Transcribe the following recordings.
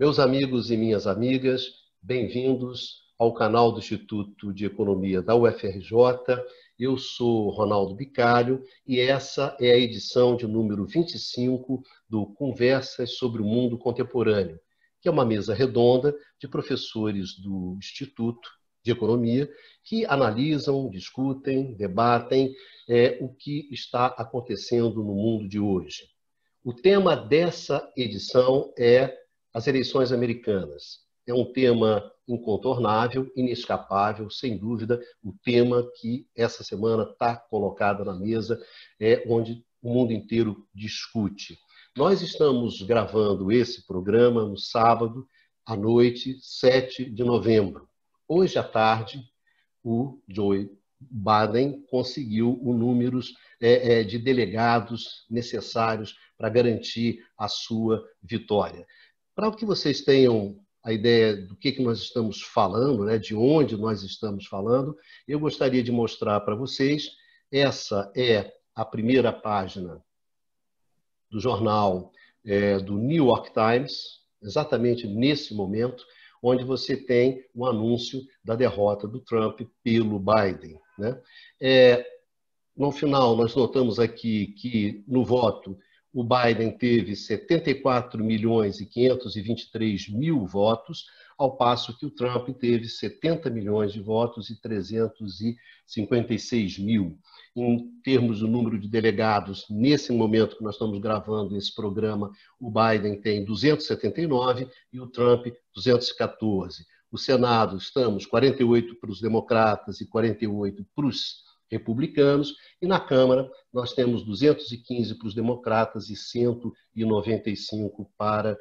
Meus amigos e minhas amigas, bem-vindos ao canal do Instituto de Economia da UFRJ. Eu sou Ronaldo Bicalho e essa é a edição de número 25 do Conversas sobre o Mundo Contemporâneo, que é uma mesa redonda de professores do Instituto de Economia que analisam, discutem, debatem o que está acontecendo no mundo de hoje. O tema dessa edição é as eleições americanas. É um tema incontornável, inescapável, sem dúvida, o tema que essa semana está colocado na mesa, onde o mundo inteiro discute. Nós estamos gravando esse programa no sábado, à noite, 7 de novembro. Hoje à tarde, o Joe Biden conseguiu os números de delegados necessários para garantir a sua vitória. Para que vocês tenham a ideia do que nós estamos falando, né, de onde nós estamos falando, eu gostaria de mostrar para vocês, essa é a primeira página do jornal do New York Times, exatamente nesse momento, onde você tem o anúncio da derrota do Trump pelo Biden, né? No final, nós notamos aqui que no voto o Biden teve 74 milhões e 523 mil votos, ao passo que o Trump teve 70 milhões de votos e 356 mil. Em termos do número de delegados, nesse momento que nós estamos gravando esse programa, o Biden tem 279 e o Trump 214. O Senado, estamos 48 para os democratas e 48 para os republicanos, e na Câmara nós temos 215 para os democratas e 195 para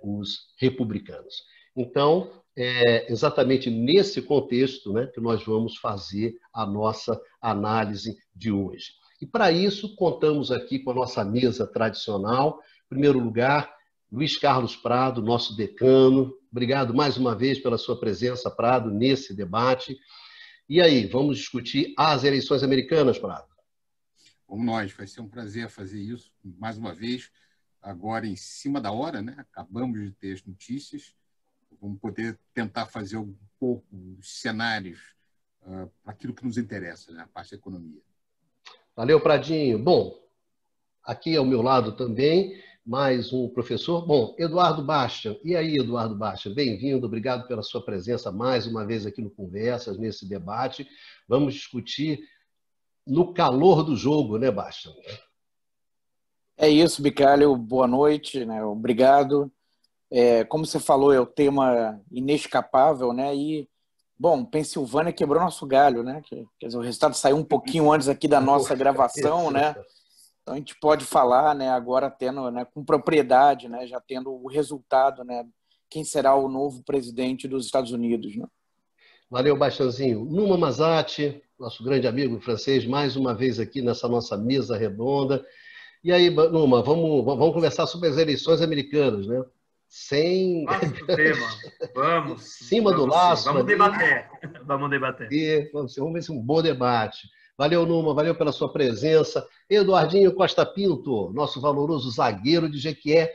os republicanos. Então, é exatamente nesse contexto, né, que nós vamos fazer a nossa análise de hoje. E para isso, contamos aqui com a nossa mesa tradicional. Em primeiro lugar, Luiz Carlos Prado, nosso decano. Obrigado mais uma vez pela sua presença, Prado, nesse debate. E aí, vamos discutir as eleições americanas, Prado? Vamos nós, vai ser um prazer fazer isso mais uma vez, agora em cima da hora, né? Acabamos de ter as notícias, vamos poder tentar fazer um pouco os cenários para aquilo que nos interessa, né? A parte da economia. Valeu, Pradinho. Bom, aqui ao meu lado também, mais um professor. Bom, Eduardo Bastian. E aí, Eduardo Bastian, bem-vindo, obrigado pela sua presença mais uma vez aqui no Conversas, nesse debate. Vamos discutir no calor do jogo, né, Bastian? É isso, Bicalho, boa noite, né? Obrigado. Como você falou, é o tema inescapável, né? E, bom, Pensilvânia quebrou nosso galho, né? Quer dizer, o resultado saiu um pouquinho antes aqui da nossa gravação, né? Então a gente pode falar, né, agora tendo, né, com propriedade, né, já tendo o resultado, né, quem será o novo presidente dos Estados Unidos, né? Valeu, Bastianzinho. Numa Mazati, nosso grande amigo francês, mais uma vez aqui nessa nossa mesa redonda. E aí, Numa, vamos conversar sobre as eleições americanas, né? Sem... Vasto tema. Vamos. Em cima do laço. Vamos debater. Vamos debater. Vamos ver se é um bom debate. Valeu, Numa, valeu pela sua presença. Eduardinho Costa Pinto, nosso valoroso zagueiro de Jequié,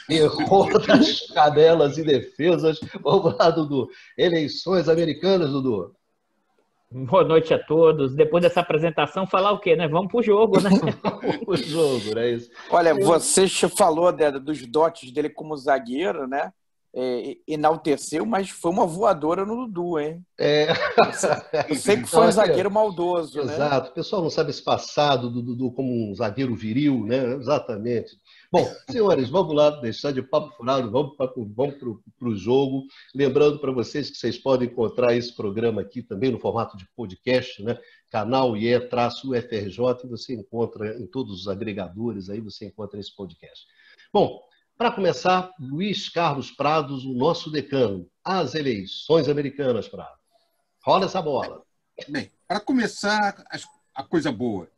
errou das cadelas e defesas. Vamos lá, Dudu. Eleições americanas, Dudu. Boa noite a todos. Depois dessa apresentação, falar o quê, né? Vamos pro jogo, né? Vamos pro jogo, não é isso? Olha, você falou dos dotes dele como zagueiro, né? Enalteceu, mas foi uma voadora no Dudu, hein? Eu sei que foi um zagueiro maldoso, né? Exato. O pessoal não sabe esse passado do Dudu como um zagueiro viril, né? Exatamente. Bom, senhores, vamos lá, deixar de papo furado, vamos para o jogo. Lembrando para vocês que vocês podem encontrar esse programa aqui também no formato de podcast, né? Canal IE-UFRJ, e você encontra em todos os agregadores, aí você encontra esse podcast. Bom, para começar, Luiz Carlos Prados, o nosso decano. As eleições americanas, Prado. Rola essa bola. Bem, para começar, a coisa boa.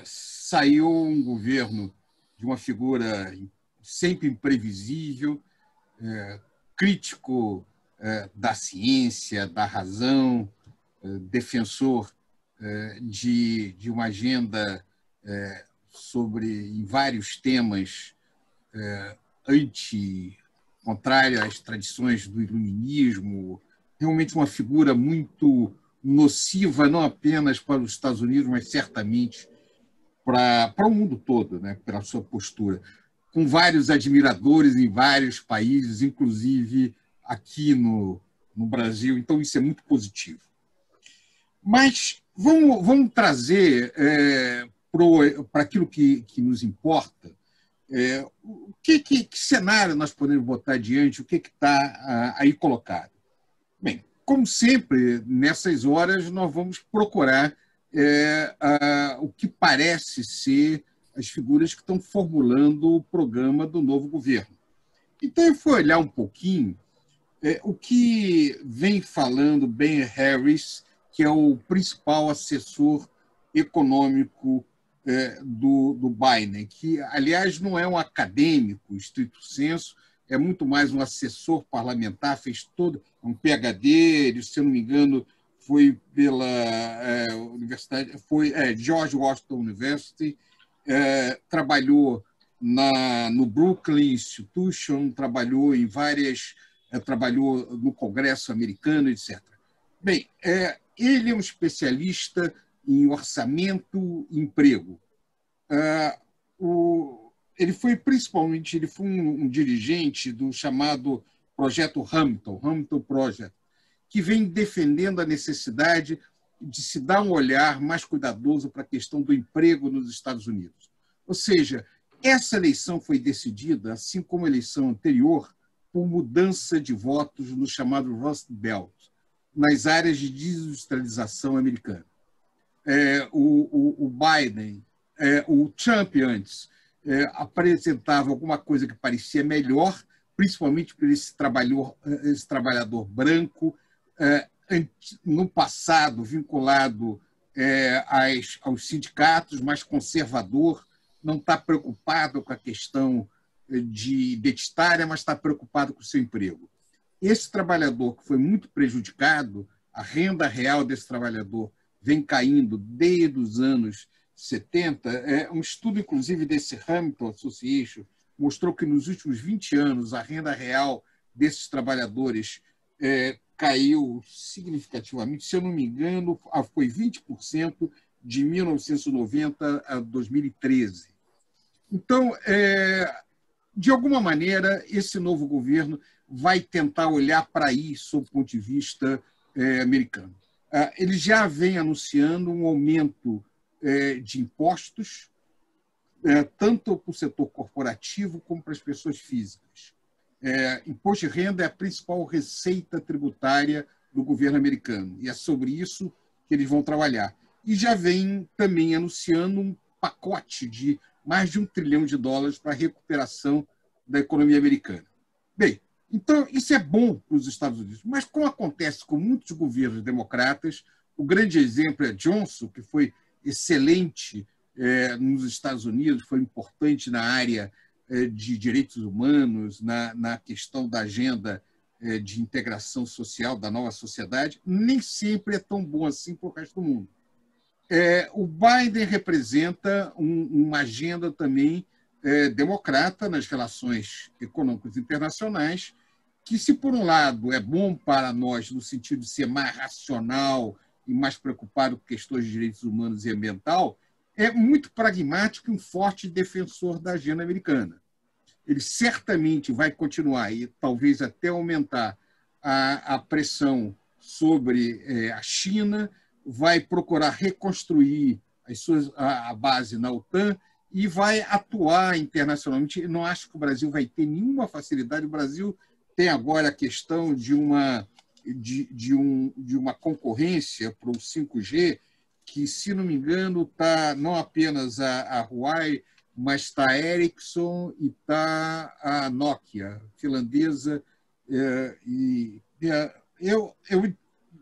Saiu um governo de uma figura sempre imprevisível, crítico da ciência, da razão, defensor de uma agenda em vários temas contrária às tradições do iluminismo, realmente uma figura muito nociva, não apenas para os Estados Unidos, mas certamente para o mundo todo, né, pela sua postura, com vários admiradores em vários países, inclusive aqui no Brasil. Então, isso é muito positivo. Mas vamos trazer para aquilo que nos importa. Que cenário nós podemos botar adiante? O que está aí colocado? Bem, como sempre, nessas horas, nós vamos procurar o que parece ser as figuras que estão formulando o programa do novo governo. Então, eu fui olhar um pouquinho o que vem falando Ben Harris, que é o principal assessor econômico do Biden, que, aliás, não é um acadêmico, estrito senso, é muito mais um assessor parlamentar, fez todo um PhD, ele, se eu não me engano, foi pela universidade, foi George Washington University, trabalhou no Brooklyn Institution, trabalhou em trabalhou no Congresso americano, etc. Bem, ele é um especialista em orçamento e emprego. Ele foi um dirigente do chamado Projeto Hamilton Project, que vem defendendo a necessidade de se dar um olhar mais cuidadoso para a questão do emprego nos Estados Unidos. Ou seja, essa eleição foi decidida, assim como a eleição anterior, por mudança de votos no chamado Rust Belt, nas áreas de desindustrialização americana. O Biden, o Trump antes, apresentava alguma coisa que parecia melhor, principalmente por esse trabalhador branco, no passado vinculado aos sindicatos, mais conservador, não está preocupado com a questão identitária, mas está preocupado com o seu emprego. Esse trabalhador que foi muito prejudicado, a renda real desse trabalhador vem caindo desde os anos 70. Um estudo, inclusive, desse Hamilton Association mostrou que nos últimos 20 anos a renda real desses trabalhadores caiu significativamente. Se eu não me engano, foi 20% de 1990 a 2013. Então, de alguma maneira, esse novo governo vai tentar olhar para isso sob o ponto de vista americano. Ele já vem anunciando um aumento de impostos, tanto para o setor corporativo como para as pessoas físicas. Imposto de renda é a principal receita tributária do governo americano, e é sobre isso que eles vão trabalhar. E já vem também anunciando um pacote de mais de $1 trilhão para a recuperação da economia americana. Bem, então isso é bom para os Estados Unidos, mas como acontece com muitos governos democratas, o grande exemplo é Johnson, que foi excelente nos Estados Unidos, foi importante na área de direitos humanos, na questão da agenda de integração social da nova sociedade, nem sempre é tão bom assim para o resto do mundo. O Biden representa uma agenda também democrata nas relações econômicas internacionais, que, se por um lado é bom para nós no sentido de ser mais racional e mais preocupado com questões de direitos humanos e ambiental, é muito pragmático e um forte defensor da agenda americana. Ele certamente vai continuar e talvez até aumentar a pressão sobre a China, vai procurar reconstruir a base na OTAN e vai atuar internacionalmente. Eu não acho que o Brasil vai ter nenhuma facilidade. O Brasil tem agora a questão de uma concorrência para o 5G, que, se não me engano, está não apenas a Huawei, mas está a Ericsson e está a Nokia, finlandesa.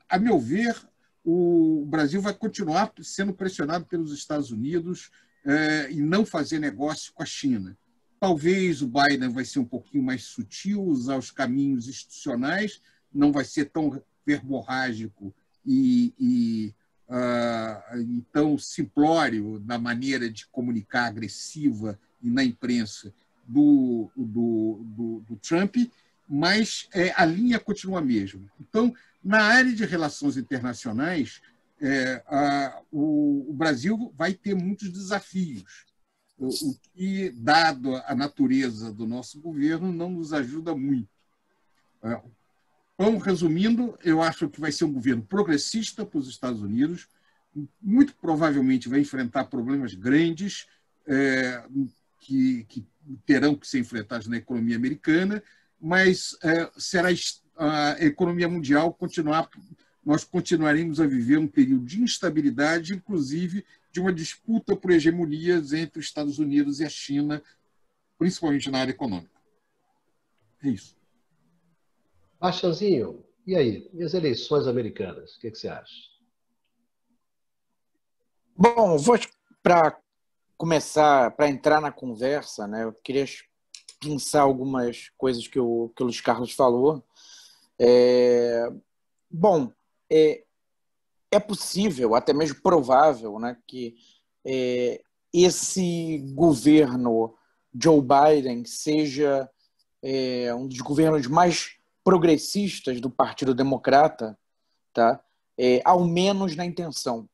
A meu ver, o Brasil vai continuar sendo pressionado pelos Estados Unidos e não fazer negócio com a China. Talvez o Biden vai ser um pouquinho mais sutil, usar os caminhos institucionais, não vai ser tão verborrágico e tão simplório na maneira de comunicar agressiva e na imprensa do Trump, mas a linha continua a mesma. Então, na área de relações internacionais, o Brasil vai ter muitos desafios, o que, dado a natureza do nosso governo, não nos ajuda muito. Então, resumindo, eu acho que vai ser um governo progressista para os Estados Unidos, muito provavelmente vai enfrentar problemas grandes que terão que ser enfrentados na economia americana, mas será a economia mundial nós continuaremos a viver um período de instabilidade, inclusive de uma disputa por hegemonias entre os Estados Unidos e a China, principalmente na área econômica. É isso. Bastianzinho, e aí? E as eleições americanas? O que você acha? Bom, para começar, para entrar na conversa, né, eu queria pensar algumas coisas que o Luiz Carlos falou. Bom, é possível, até mesmo provável, né, que esse governo Joe Biden seja um dos governos mais progressistas do Partido Democrata, tá? Ao menos na intenção,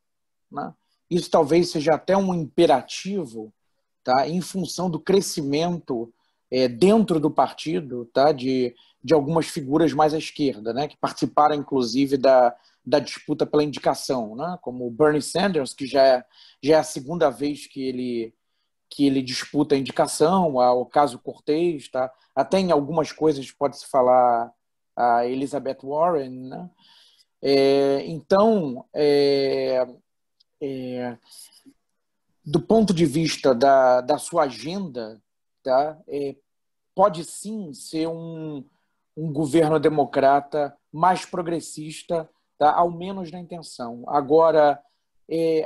né? Isso talvez seja até um imperativo, tá? Em função do crescimento dentro do partido, tá? De algumas figuras mais à esquerda, né? Que participaram, inclusive, da disputa pela indicação, né? Como o Bernie Sanders, que já é a segunda vez que ele disputa a indicação, o Ocasio-Cortez, tá? Até em algumas coisas pode-se falar a Elizabeth Warren, né? Então, do ponto de vista da sua agenda, tá? Pode sim ser um governo democrata mais progressista, tá? Ao menos na intenção. Agora,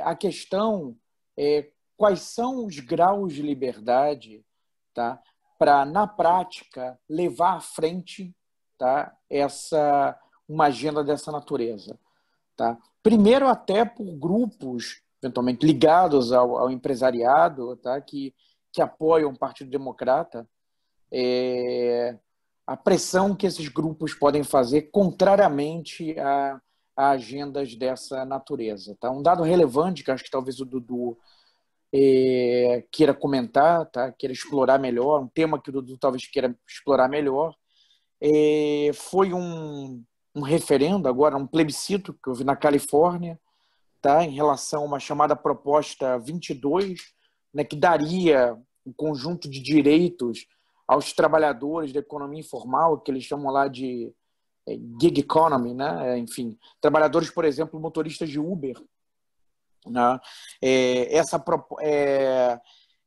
a questão é quais são os graus de liberdade, tá? Para, na prática, levar à frente, tá? Uma agenda dessa natureza. Tá? Primeiro, até por grupos, eventualmente ligados ao empresariado, tá? que apoiam o Partido Democrata, a pressão que esses grupos podem fazer contrariamente a agendas dessa natureza. Tá? Um dado relevante, que acho que talvez o Dudu queira comentar, tá? Queira explorar melhor, um tema que o Dudu talvez queira explorar melhor, foi um referendo, agora um plebiscito que houve na Califórnia, tá? Em relação a uma chamada proposta 22, né? Que daria um conjunto de direitos aos trabalhadores da economia informal, que eles chamam lá de gig economy, né? Enfim, trabalhadores, por exemplo, motoristas de Uber, né?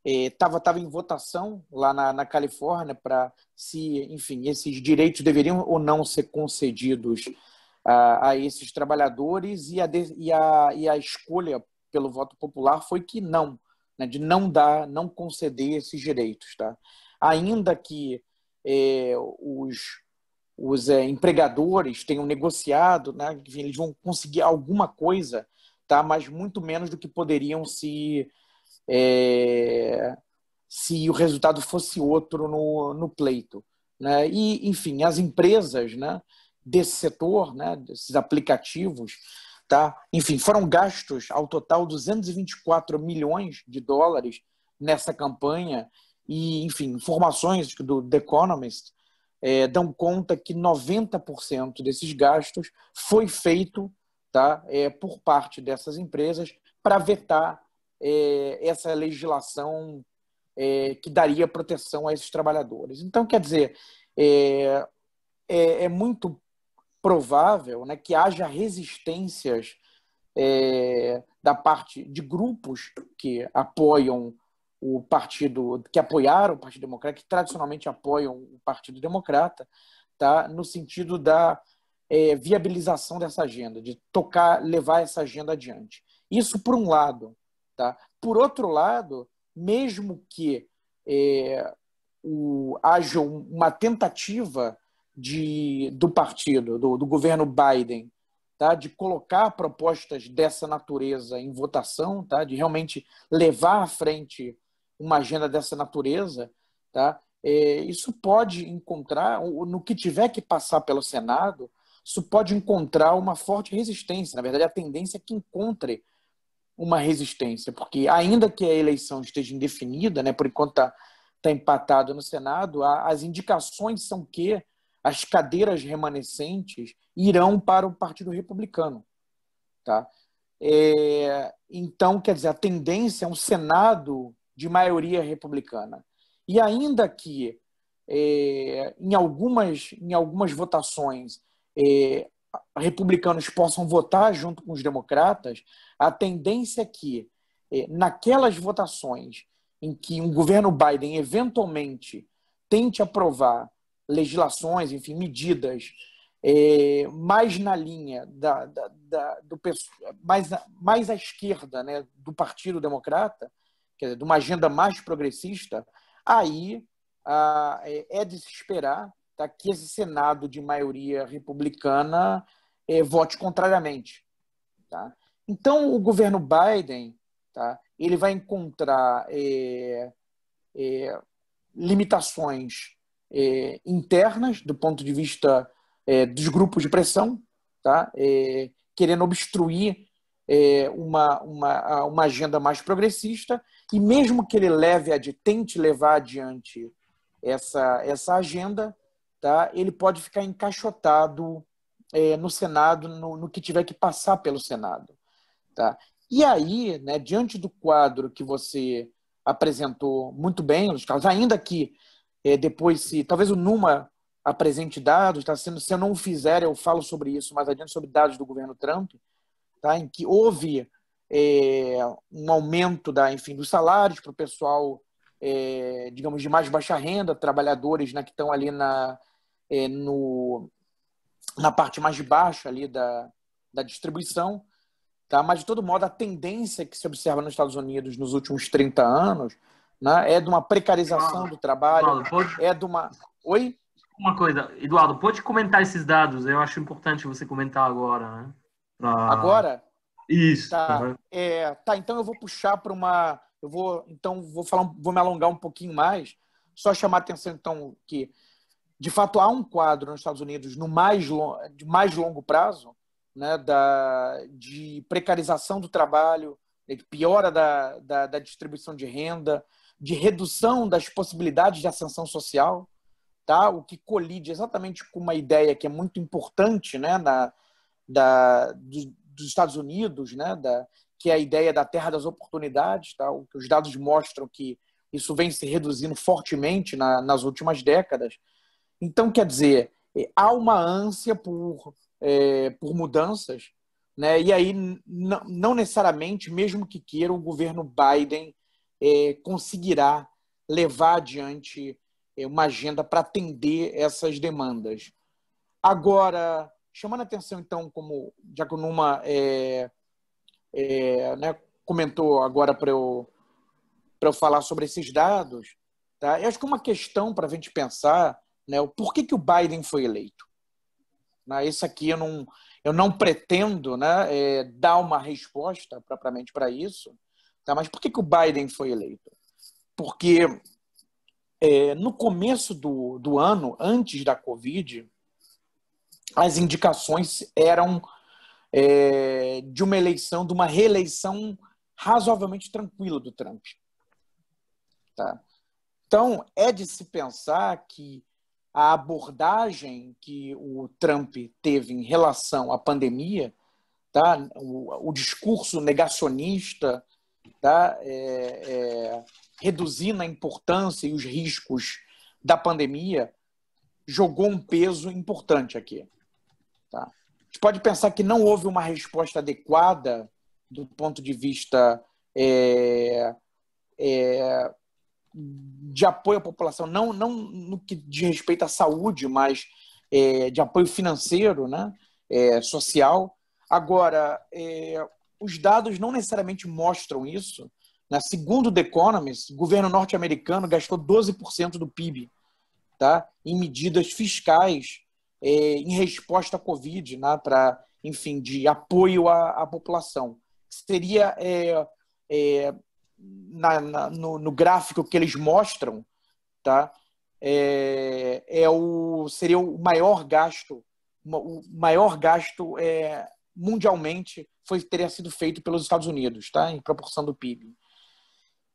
Estava em votação lá na Califórnia para se, enfim, esses direitos deveriam ou não ser concedidos a esses trabalhadores, e a escolha pelo voto popular foi que não, né, de não conceder esses direitos, tá? Ainda que os empregadores tenham negociado, né, enfim, eles vão conseguir alguma coisa, tá? Mas muito menos do que poderiam se o resultado fosse outro no pleito, né? E, enfim, as empresas, né, desse setor, né, desses aplicativos, tá? Enfim, foram gastos ao total 224 milhões de dólares nessa campanha e, enfim, informações do The Economist dão conta que 90% desses gastos foi feito, tá, por parte dessas empresas para vetar essa legislação que daria proteção a esses trabalhadores. Então, quer dizer, é muito provável, né, que haja resistências da parte de grupos que apoiam o partido, que apoiaram o Partido Democrata, que tradicionalmente apoiam o Partido Democrata, tá, no sentido da viabilização dessa agenda, de levar essa agenda adiante. Isso por um lado. Tá? Por outro lado, mesmo que haja uma tentativa do partido, do governo Biden, tá? De colocar propostas dessa natureza em votação, tá? De realmente levar à frente uma agenda dessa natureza, tá? isso pode encontrar, no que tiver que passar pelo Senado, isso pode encontrar uma forte resistência. Na verdade, a tendência é que encontre uma resistência, porque ainda que a eleição esteja indefinida, né, por enquanto está empatado no Senado, as indicações são que as cadeiras remanescentes irão para o Partido Republicano. Tá? Então, quer dizer, a tendência é um Senado de maioria republicana. E ainda que em algumas votações republicanos possam votar junto com os democratas, a tendência é que naquelas votações em que um governo Biden eventualmente tente aprovar legislações, enfim, medidas mais na linha mais à esquerda, né, do Partido Democrata, quer dizer, de uma agenda mais progressista, aí é de se esperar, tá, que esse Senado de maioria republicana vote contrariamente. Tá? Então, o governo Biden, tá, ele vai encontrar limitações internas do ponto de vista dos grupos de pressão, tá, querendo obstruir uma agenda mais progressista, e mesmo que ele tente levar adiante essa agenda, tá, ele pode ficar encaixotado no Senado, no que tiver que passar pelo Senado. Tá? E aí, né, diante do quadro que você apresentou muito bem, Carlos, ainda que depois, talvez o Numa apresente dados, tá sendo, se eu não o fizer, eu falo sobre isso mais adiante, sobre dados do governo Trump, tá, em que houve um aumento dos salários para o pessoal, digamos, de mais baixa renda, trabalhadores, né, que estão ali na parte mais baixa ali da distribuição. Tá? Mas, de todo modo, a tendência que se observa nos Estados Unidos nos últimos 30 anos, né, é de uma precarização do trabalho, Eduardo, de uma... Oi? Uma coisa, Eduardo, pode comentar esses dados? Eu acho importante você comentar agora, né? Agora? Isso. Tá. Tá, então eu vou puxar para uma... vou me alongar um pouquinho mais, só chamar a atenção, então, que, de fato, há um quadro nos Estados Unidos de mais longo prazo, né, de precarização do trabalho, de piora da distribuição de renda, de redução das possibilidades de ascensão social, tá? O que colide exatamente com uma ideia que é muito importante, né, dos Estados Unidos, né, que é a ideia da terra das oportunidades. Tá? Os dados mostram que isso vem se reduzindo fortemente nas últimas décadas. Então, quer dizer, há uma ânsia por mudanças, né? E aí não necessariamente, mesmo que queira, o governo Biden conseguirá levar adiante uma agenda para atender essas demandas. Agora, chamando a atenção, então, como já que o Numa né, comentou agora para eu falar sobre esses dados, tá? Eu acho que uma questão para a gente pensar, né, o porquê que o Biden foi eleito. Esse aqui eu não pretendo, né, dar uma resposta propriamente para isso, tá? Mas por que o Biden foi eleito? Porque no começo do ano, antes da Covid, as indicações eram de uma eleição, de uma reeleição razoavelmente tranquila do Trump. Tá? Então, é de se pensar que a abordagem que o Trump teve em relação à pandemia, tá? O discurso negacionista, tá? Reduzindo a importância e os riscos da pandemia, jogou um peso importante aqui. Tá? A gente pode pensar que não houve uma resposta adequada do ponto de vista de apoio à população, não no que diz respeito à saúde, mas de apoio financeiro, né, social. Agora, os dados não necessariamente mostram isso. Né? Segundo o The Economist, o governo norte-americano gastou 12% do PIB, tá, em medidas fiscais em resposta à Covid, né, enfim, de apoio à população. Seria no gráfico que eles mostram, tá? seria o maior gasto, mundialmente teria sido feito pelos Estados Unidos, tá? Em proporção do PIB.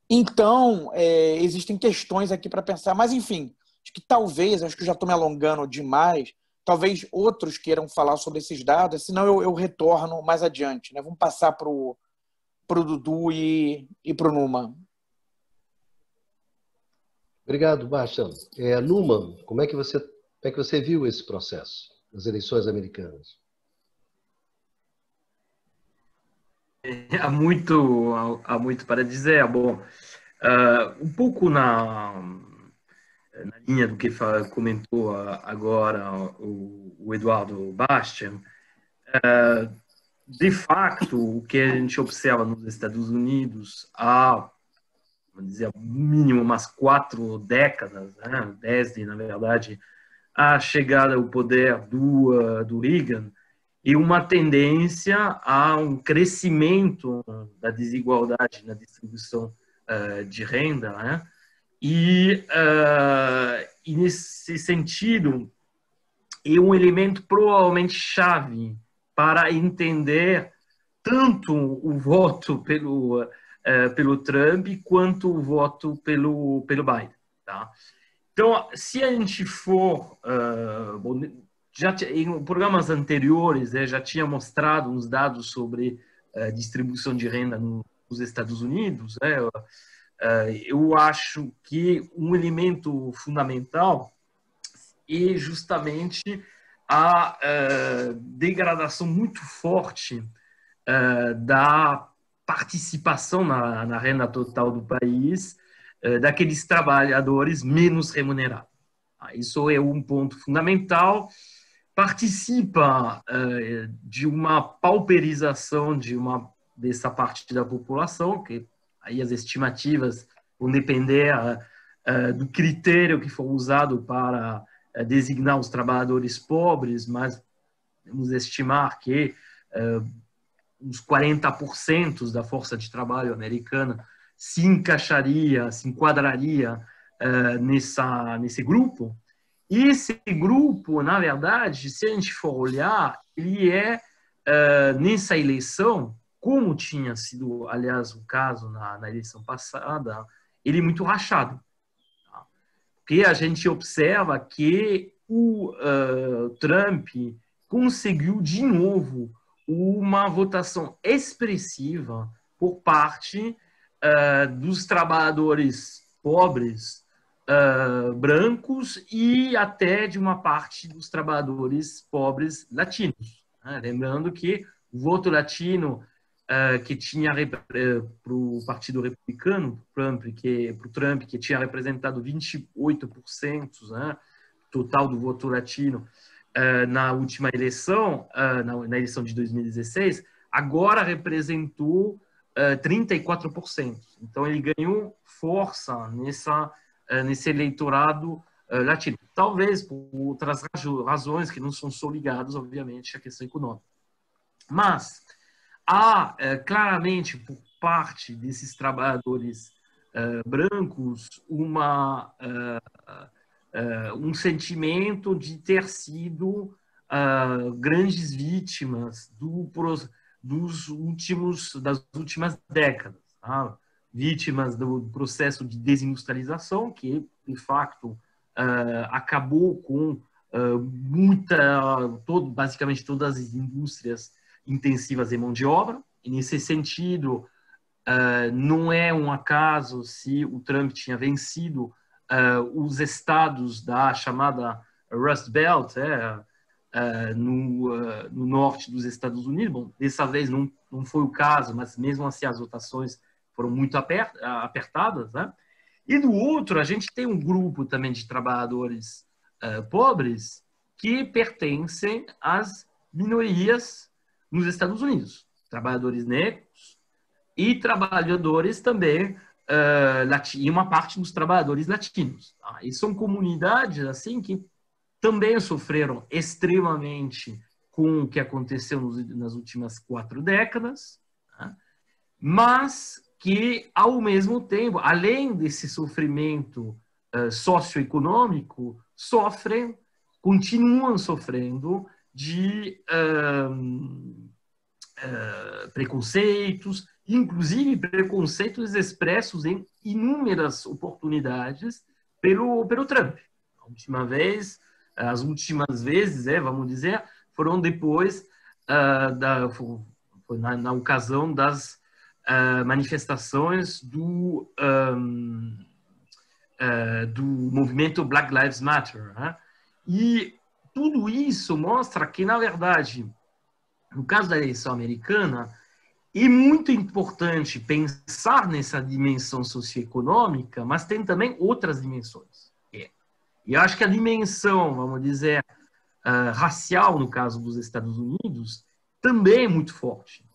Então, existem questões aqui para pensar, mas enfim, acho que eu já estou me alongando demais, talvez outros queiram falar sobre esses dados, senão eu retorno mais adiante, né? Vamos passar para o Dudu e para o Numan. Obrigado, Bastian. Numan, como é que você viu esse processo das eleições americanas? Há muito para dizer. Bom, um pouco na linha do que comentou agora o Eduardo Bastian, de fato, o que a gente observa nos Estados Unidos há, vamos dizer, no mínimo umas 4 décadas, né, desde, na verdade, a chegada ao poder do Reagan, e uma tendência a um crescimento da desigualdade na distribuição de renda, né? E nesse sentido, é um elemento provavelmente chave para entender tanto o voto pelo Trump quanto o voto pelo Biden. Tá? Então, se a gente for... em programas anteriores, já tinha mostrado uns dados sobre distribuição de renda nos Estados Unidos. Eu acho que um elemento fundamental é justamente a degradação muito forte da participação na renda total do país daqueles trabalhadores menos remunerados. Isso é um ponto fundamental. Participa de uma pauperização dessa parte da população, que aí as estimativas vão depender do critério que for usado para designar os trabalhadores pobres, mas vamos estimar que uns 40% da força de trabalho americana se enquadraria nesse grupo. E esse grupo, na verdade, se a gente for olhar, ele nessa eleição, como tinha sido, aliás, o caso na eleição passada, ele é muito rachado. Tá? Porque a gente observa que o Trump conseguiu, de novo, uma votação expressiva por parte dos trabalhadores pobres, brancos e até de uma parte dos trabalhadores pobres latinos. Lembrando que o voto latino que tinha para o Partido Republicano, para o Trump, que tinha representado 28% total do voto latino na última eleição, na eleição de 2016, agora representou 34%. Então, ele ganhou força nesse eleitorado latino. Talvez por outras razões que não são só ligadas, obviamente, à questão econômica. Mas há claramente, por parte desses trabalhadores brancos, um sentimento de ter sido grandes vítimas das últimas décadas. Tá? Vítimas do processo de desindustrialização, que, de fato, acabou com basicamente todas as indústrias intensivas em mão de obra. E, nesse sentido, não é um acaso se o Trump tinha vencido os estados da chamada Rust Belt, no norte dos Estados Unidos. Bom, dessa vez não foi o caso, mas mesmo assim as votações foram muito apertadas. Né? E do outro, a gente tem um grupo também de trabalhadores pobres que pertencem às minorias nos Estados Unidos. Trabalhadores negros e trabalhadores também e uma parte dos trabalhadores latinos. Tá? E são comunidades assim que também sofreram extremamente com o que aconteceu nas últimas 4 décadas, tá? Mas que, ao mesmo tempo, além desse sofrimento socioeconômico continuam sofrendo de preconceitos, inclusive preconceitos expressos em inúmeras oportunidades pelo Trump. As últimas vezes, vamos dizer, foram depois foi na ocasião das manifestações do movimento Black Lives Matter, né? E tudo isso mostra que, na verdade, no caso da eleição americana, é muito importante pensar nessa dimensão socioeconômica, mas tem também outras dimensões. E eu acho que a dimensão, vamos dizer, racial, no caso dos Estados Unidos, também é muito forte,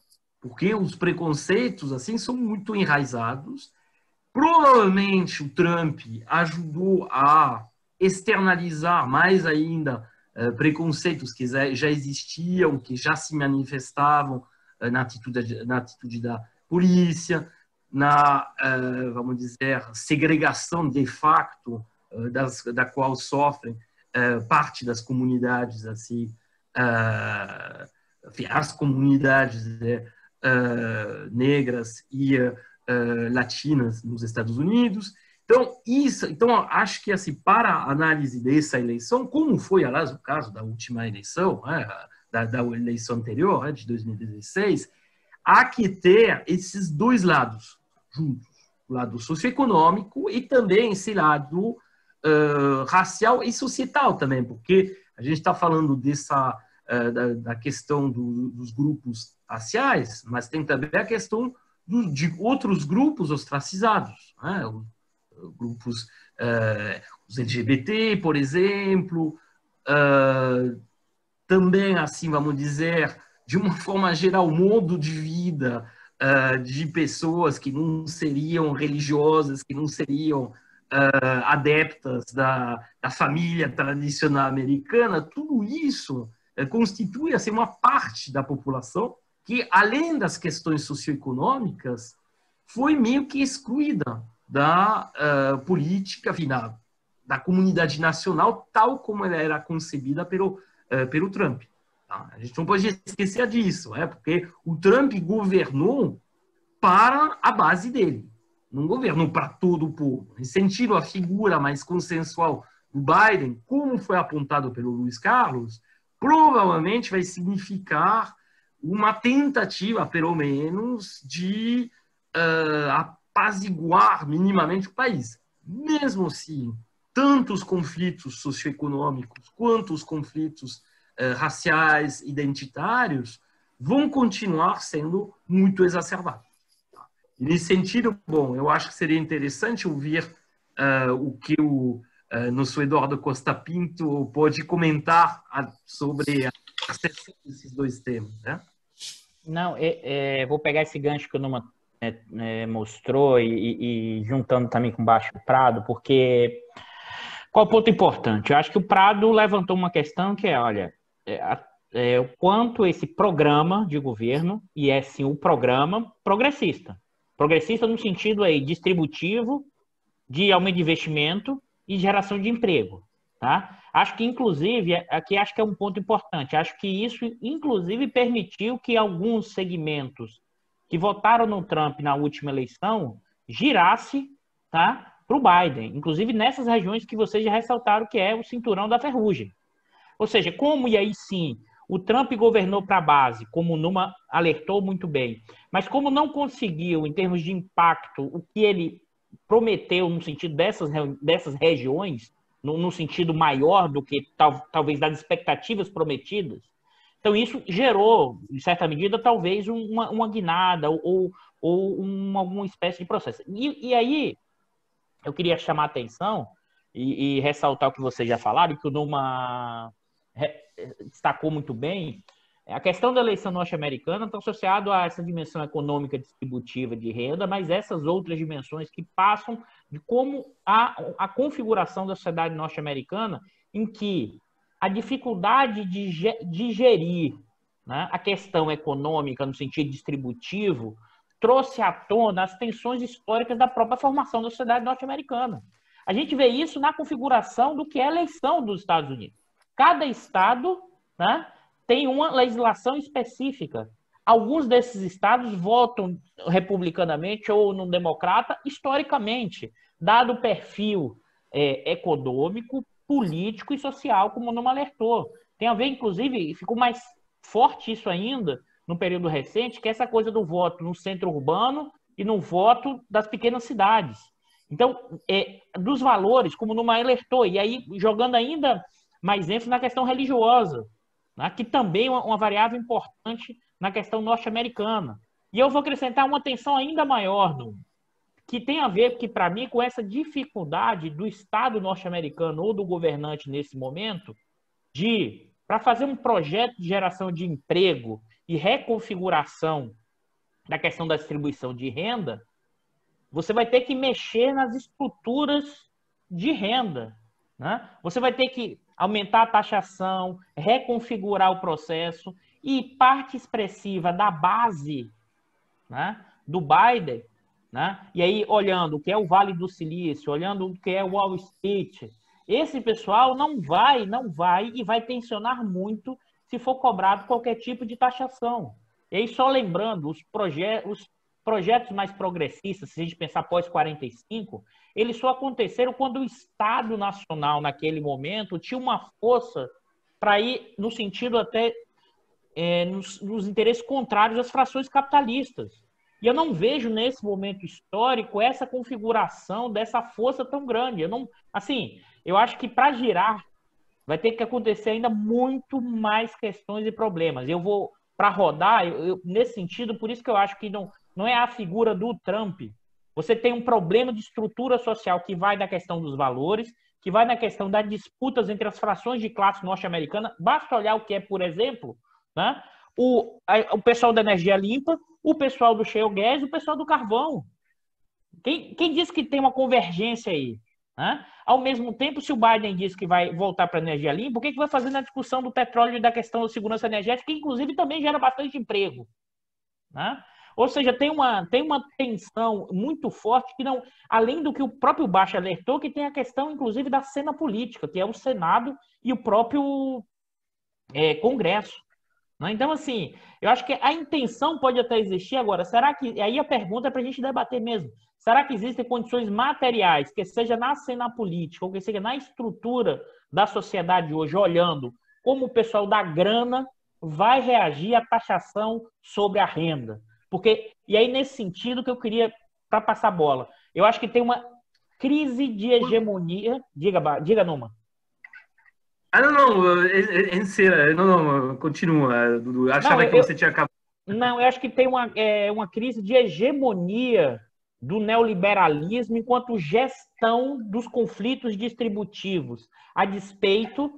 porque os preconceitos assim são muito enraizados. Provavelmente o Trump ajudou a externalizar mais ainda preconceitos que já existiam, que já se manifestavam na atitude da polícia, vamos dizer, segregação de facto da qual sofrem parte das comunidades, assim, as comunidades negras e latinas nos Estados Unidos. Então, acho que assim, para a análise dessa eleição, como foi, aliás, o caso da última eleição, da eleição anterior, de 2016, há que ter esses dois lados juntos, o lado socioeconômico e também esse lado racial e societal também, porque a gente está falando da questão dos grupos raciais, mas tem também a questão de outros grupos ostracizados, né? Grupos, os LGBT, por exemplo, também, assim, vamos dizer, de uma forma geral, o modo de vida de pessoas que não seriam religiosas, que não seriam adeptas da família tradicional americana, tudo isso constitui assim, uma parte da população que, além das questões socioeconômicas, foi meio que excluída da política, enfim, da comunidade nacional, tal como ela era concebida pelo Trump. Tá? A gente não pode esquecer disso, porque o Trump governou para a base dele, não governou para todo o povo. Em sentido, a figura mais consensual do Biden, como foi apontado pelo Luiz Carlos, provavelmente vai significar uma tentativa, pelo menos, de apaziguar minimamente o país. Mesmo assim, tanto os conflitos socioeconômicos quanto os conflitos raciais, identitários, vão continuar sendo muito exacerbados. E nesse sentido, bom, eu acho que seria interessante ouvir o que o nosso Eduardo Costa Pinto pode comentar sobre a percepção desses dois temas, né? Não, vou pegar esse gancho que o Numa mostrou e juntando também com o Baixo Prado, porque qual o ponto importante? Eu acho que o Prado levantou uma questão que olha, o quanto esse programa de governo, e é sim o programa progressista no sentido aí distributivo, de aumento de investimento e geração de emprego, tá? Acho que, inclusive, aqui acho que é um ponto importante, acho que isso, inclusive, permitiu que alguns segmentos que votaram no Trump na última eleição girasse, tá, para o Biden, inclusive nessas regiões que vocês já ressaltaram, que é o cinturão da ferrugem. Ou seja, como, e aí sim, o Trump governou para a base, como o Numa alertou muito bem, mas como não conseguiu, em termos de impacto, o que ele prometeu no sentido dessas regiões, no sentido maior do que talvez das expectativas prometidas, então isso gerou, em certa medida, talvez uma guinada ou alguma espécie de processo. E aí, eu queria chamar a atenção e ressaltar o que vocês já falaram, que o Numa destacou muito bem. A questão da eleição norte-americana está associada a essa dimensão econômica distributiva de renda, mas essas outras dimensões que passam de como a configuração da sociedade norte-americana, em que a dificuldade de gerir, né, a questão econômica no sentido distributivo trouxe à tona as tensões históricas da própria formação da sociedade norte-americana. A gente vê isso na configuração do que é a eleição dos Estados Unidos. Cada estado, né, tem uma legislação específica. Alguns desses estados votam republicanamente ou no democrata historicamente, dado o perfil econômico, político e social, como o Numa alertou. Tem a ver, inclusive, ficou mais forte isso ainda no período recente, que é essa coisa do voto no centro urbano e no voto das pequenas cidades. Então, dos valores, como o Numa alertou, e aí jogando ainda mais ênfase na questão religiosa, né, que também é uma variável importante na questão norte-americana. E eu vou acrescentar uma tensão ainda maior, que tem a ver, que para mim, com essa dificuldade do Estado norte-americano ou do governante nesse momento para fazer um projeto de geração de emprego e reconfiguração da questão da distribuição de renda, você vai ter que mexer nas estruturas de renda, né? Você vai ter que aumentar a taxação, reconfigurar o processo, e parte expressiva da base, né, do Biden, né, e aí olhando o que é o Vale do Silício, olhando o que é o Wall Street, esse pessoal não vai e vai tensionar muito se for cobrado qualquer tipo de taxação. E aí só lembrando, os projetos mais progressistas, se a gente pensar pós-45, eles só aconteceram quando o Estado Nacional, naquele momento, tinha uma força para ir no sentido até nos interesses contrários às frações capitalistas. E eu não vejo nesse momento histórico essa configuração dessa força tão grande. Eu acho que para girar vai ter que acontecer ainda muito mais questões e problemas. Eu vou para rodar, nesse sentido, por isso que eu acho que não é a figura do Trump. Você tem um problema de estrutura social que vai na questão dos valores, que vai na questão das disputas entre as frações de classe norte-americana. Basta olhar o que é, por exemplo, né, o pessoal da energia limpa, o pessoal do shale gas, o pessoal do carvão. Quem diz que tem uma convergência aí? Né? Ao mesmo tempo, se o Biden diz que vai voltar para a energia limpa, o que vai fazer na discussão do petróleo e da questão da segurança energética, que inclusive também gera bastante emprego? Né? Ou seja, tem uma tensão muito forte que não, além do que o próprio Baixa alertou, que tem a questão, inclusive, da cena política, que é o Senado e o próprio Congresso. Então, assim, eu acho que a intenção pode até existir agora. Será que... Aí a pergunta é para a gente debater mesmo. Será que existem condições materiais, que seja na cena política, ou que seja na estrutura da sociedade hoje, olhando como o pessoal da grana vai reagir à taxação sobre a renda? E aí, nesse sentido, que eu queria, para passar a bola, eu acho que tem uma crise de hegemonia... Diga, Numa. Não, continua, Dudu. Achava que você tinha acabado. Não, eu acho que tem uma crise de hegemonia do neoliberalismo enquanto gestão dos conflitos distributivos, a despeito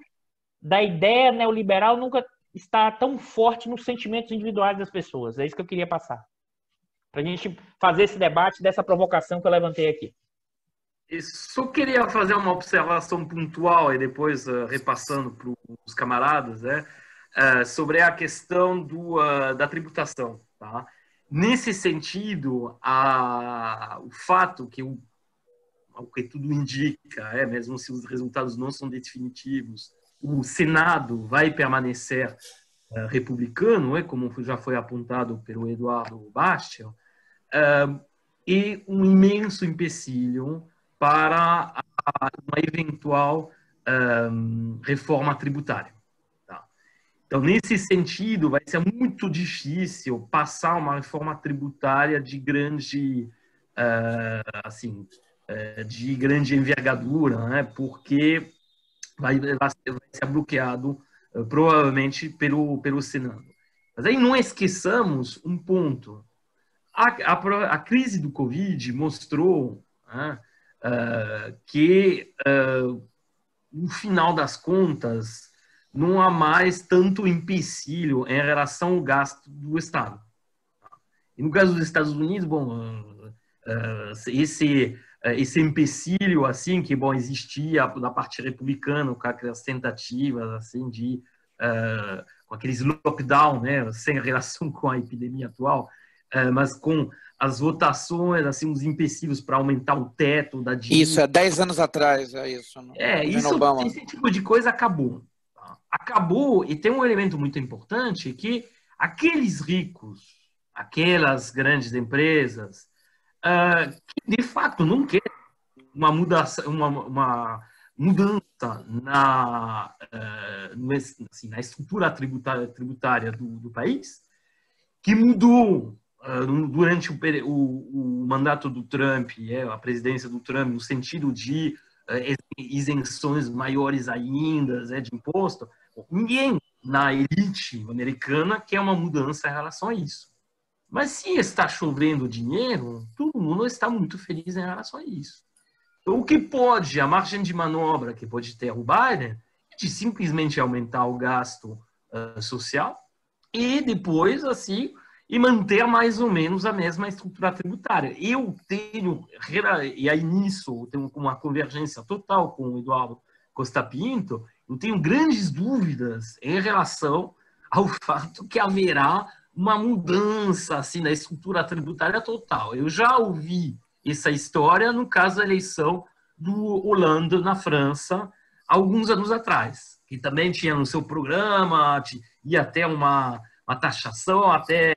da ideia neoliberal nunca estar tão forte nos sentimentos individuais das pessoas. É isso que eu queria passar. Para a gente fazer esse debate dessa provocação que eu levantei aqui. Eu só queria fazer uma observação pontual e depois repassando para os camaradas, sobre a questão da tributação. Tá? Nesse sentido, o fato que o que tudo indica, mesmo se os resultados não são definitivos, o Senado vai permanecer republicano, como já foi apontado pelo Eduardo Bastian, e um imenso empecilho para uma eventual reforma tributária. Tá? Então, nesse sentido, vai ser muito difícil passar uma reforma tributária de grande envergadura, né? Porque vai ser bloqueado provavelmente pelo Senado. Mas aí não esqueçamos um ponto. A crise do Covid mostrou que, no final das contas, não há mais tanto empecilho em relação ao gasto do Estado. E no caso dos Estados Unidos, esse empecilho assim que existia da parte republicana, com aquelas tentativas assim com aqueles lockdown, né, sem relação com a epidemia atual, mas com as votações, assim, os empecilhos para aumentar o teto da dívida. Isso, 10 anos atrás, é isso. Esse tipo de coisa acabou. Tá? Acabou, e tem um elemento muito importante, que aqueles ricos, aquelas grandes empresas, que de fato não querem uma mudança na estrutura tributária do país, que mudou durante o mandato do Trump, a presidência do Trump, no sentido de isenções maiores ainda de imposto. Ninguém na elite americana quer uma mudança em relação a isso. Mas se está chovendo dinheiro, todo mundo está muito feliz em relação a isso. Então, o que pode, a margem de manobra que pode ter o Biden, é de simplesmente aumentar o gasto social e depois, assim, e manter mais ou menos a mesma estrutura tributária. Eu tenho, e aí nisso, eu tenho uma convergência total com o Eduardo Costa Pinto, eu tenho grandes dúvidas em relação ao fato que haverá uma mudança assim, na estrutura tributária total. Eu já ouvi essa história no caso da eleição do Hollande na França, alguns anos atrás, que também tinha no seu programa, ia até uma taxação, até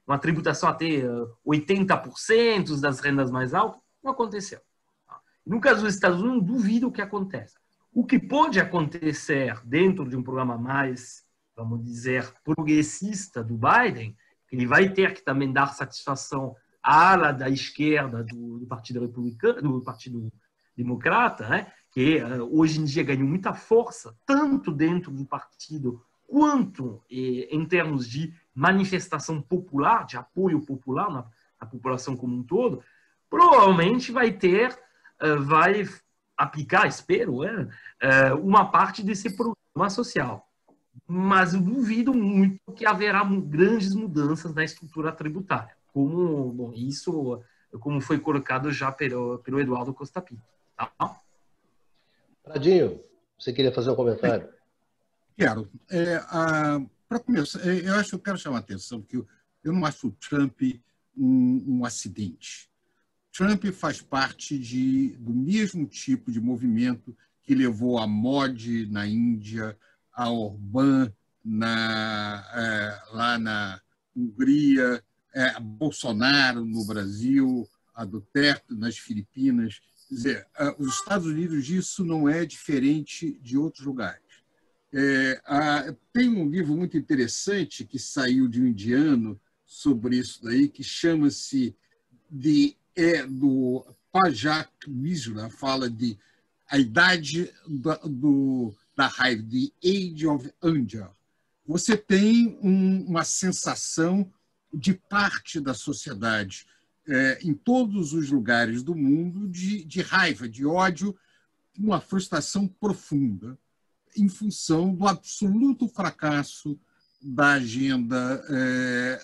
uma tributação até 80% das rendas mais altas. Não aconteceu. No caso dos Estados Unidos, não duvido que aconteça. O que pode acontecer dentro de um programa mais, vamos dizer, progressista do Biden, ele vai ter que também dar satisfação à ala da esquerda do Partido Republicano, do Partido Democrata, né, que hoje em dia ganhou muita força, tanto dentro do partido quanto em termos de manifestação popular, de apoio popular na população como um todo, provavelmente vai aplicar, espero, uma parte desse programa social. Mas eu duvido muito que haverá grandes mudanças na estrutura tributária, como foi colocado já pelo Eduardo Costa Pinto. Tá? Pradinho, você queria fazer um comentário? Quero. Para começar, eu acho que eu quero chamar a atenção, porque eu não acho o Trump um acidente. Trump faz parte do mesmo tipo de movimento que levou a Modi na Índia, a Orbán lá na Hungria, a Bolsonaro no Brasil, a Duterte nas Filipinas. Quer dizer, os Estados Unidos, isso não é diferente de outros lugares. Tem um livro muito interessante que saiu de um indiano sobre isso daí, que chama-se do Pajak Mishra, fala de a idade da raiva, The Age of Anger. Você tem uma sensação de parte da sociedade em todos os lugares do mundo de raiva, de ódio, uma frustração profunda em função do absoluto fracasso da agenda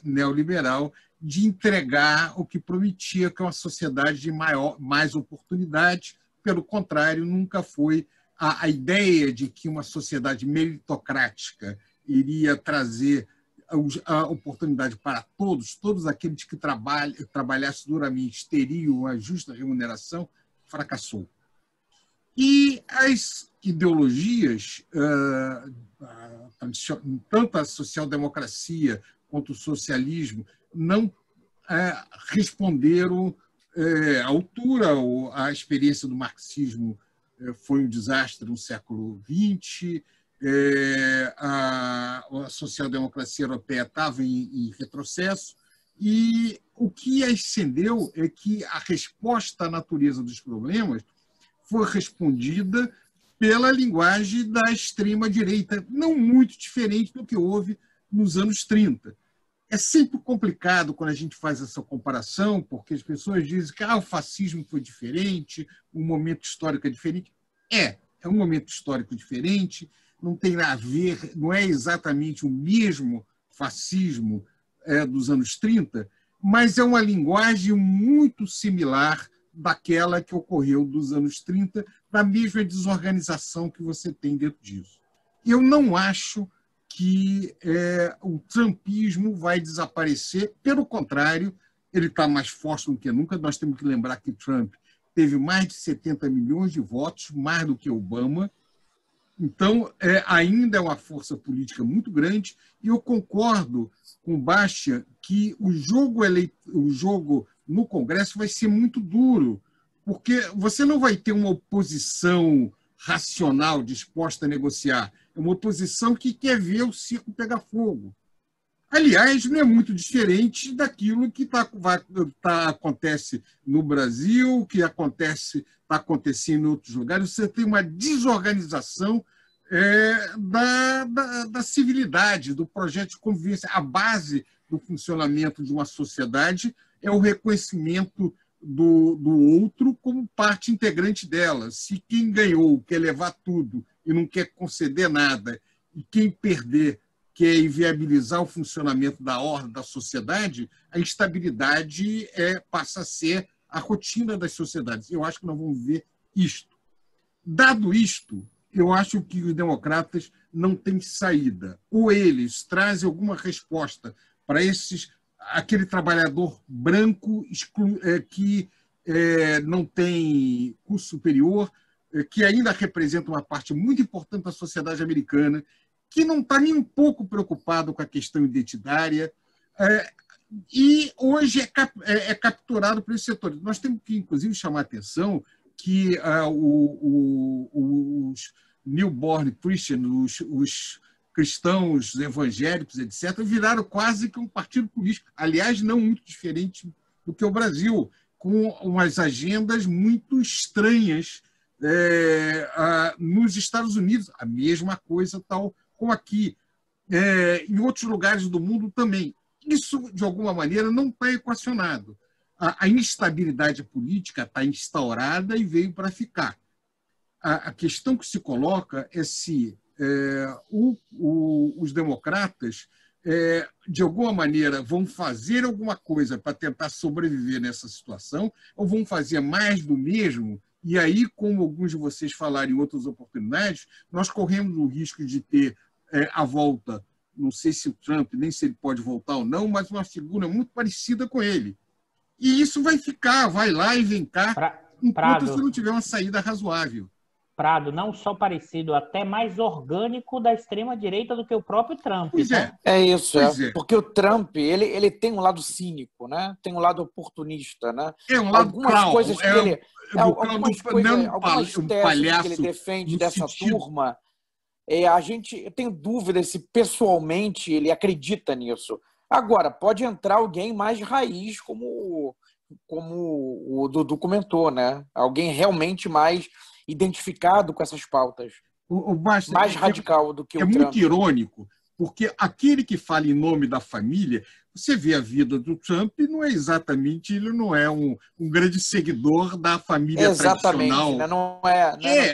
neoliberal de entregar o que prometia, que é uma sociedade de mais oportunidades. Pelo contrário, nunca foi a ideia de que uma sociedade meritocrática iria trazer a oportunidade para todos aqueles que trabalhassem duramente teriam uma justa remuneração, fracassou. E as ideologias, tanto a social-democracia quanto o socialismo, não responderam à altura. A experiência do marxismo foi um desastre no século XX, a social-democracia europeia estava em retrocesso, e o que ascendeu é que a resposta à natureza dos problemas foi respondida pela linguagem da extrema-direita, não muito diferente do que houve nos anos 30. É sempre complicado quando a gente faz essa comparação, porque as pessoas dizem que o fascismo foi diferente, o momento histórico é diferente. É um momento histórico diferente, não tem nada a ver, não é exatamente o mesmo fascismo dos anos 30, mas é uma linguagem muito similar daquela que ocorreu dos anos 30, da mesma desorganização que você tem dentro disso. Eu não acho que o trumpismo vai desaparecer, pelo contrário, ele está mais forte do que nunca. Nós temos que lembrar que Trump teve mais de 70 milhões de votos, mais do que Obama. Então, ainda é uma força política muito grande, e eu concordo com o Bastian que o jogo no Congresso vai ser muito duro, porque você não vai ter uma oposição racional disposta a negociar, é uma oposição que quer ver o circo pegar fogo. Aliás, não é muito diferente daquilo que acontece no Brasil, que está acontecendo em outros lugares. Você tem uma desorganização da civilidade, do projeto de convivência. A base do funcionamento de uma sociedade é o reconhecimento do outro como parte integrante dela. Se quem ganhou quer levar tudo e não quer conceder nada, e quem perder quer inviabilizar o funcionamento da ordem da sociedade, a instabilidade passa a ser a rotina das sociedades. Eu acho que nós vamos ver isto. Dado isto, eu acho que os democratas não têm saída. Ou eles trazem alguma resposta para aquele trabalhador branco que não tem curso superior, que ainda representa uma parte muito importante da sociedade americana, que não está nem um pouco preocupado com a questão identitária, e hoje é capturado por esses setores. Nós temos que, inclusive, chamar a atenção que os newborn Christians, os cristãos evangélicos, etc., viraram quase que um partido político, aliás, não muito diferente do que o Brasil, com umas agendas muito estranhas nos Estados Unidos. A mesma coisa, tal como aqui, em outros lugares do mundo também. Isso, de alguma maneira, não está equacionado. A instabilidade política está instaurada e veio para ficar. A questão que se coloca é se os democratas, de alguma maneira, vão fazer alguma coisa para tentar sobreviver nessa situação, ou vão fazer mais do mesmo. E aí, como alguns de vocês falaram em outras oportunidades, nós corremos o risco de ter a volta, não sei se o Trump, nem se ele pode voltar ou não, mas uma figura muito parecida com ele. E isso vai ficar, vai lá e vem cá, enquanto se não tiver uma saída razoável. Prado, não só parecido, até mais orgânico da extrema-direita do que o próprio Trump. Pois né? É isso, porque o Trump ele tem um lado cínico, né? Tem um lado oportunista. Né? É um lado algumas coisas que ele... algumas teses palhaço, que ele defende dessa turma, eu tenho dúvida se pessoalmente ele acredita nisso. Agora, pode entrar alguém mais raiz, como o Dudu comentou, né? Alguém realmente mais identificado com essas pautas. Mais radical do que o Trump. É muito irônico, porque aquele que fala em nome da família, você vê a vida do Trump, não é exatamente, ele não é um grande seguidor da família tradicional. Né? Não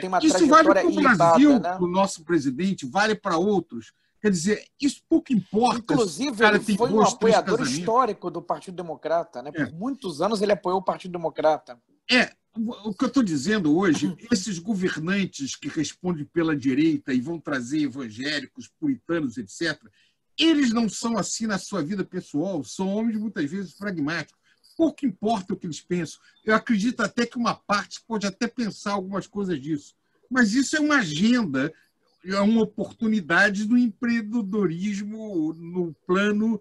tem uma isso vale para o Brasil, né? para o nosso presidente, vale para outros. Quer dizer, isso pouco importa. Inclusive, ele foi um apoiador histórico do Partido Democrata. Né? Por muitos anos ele apoiou o Partido Democrata. O que eu estou dizendo hoje, esses governantes que respondem pela direita e vão trazer evangélicos, puritanos, etc., eles não são assim na sua vida pessoal, são homens muitas vezes pragmáticos. Pouco importa o que eles pensam. Eu acredito até que uma parte pode até pensar algumas coisas disso. Mas isso é uma agenda, é uma oportunidade do empreendedorismo no plano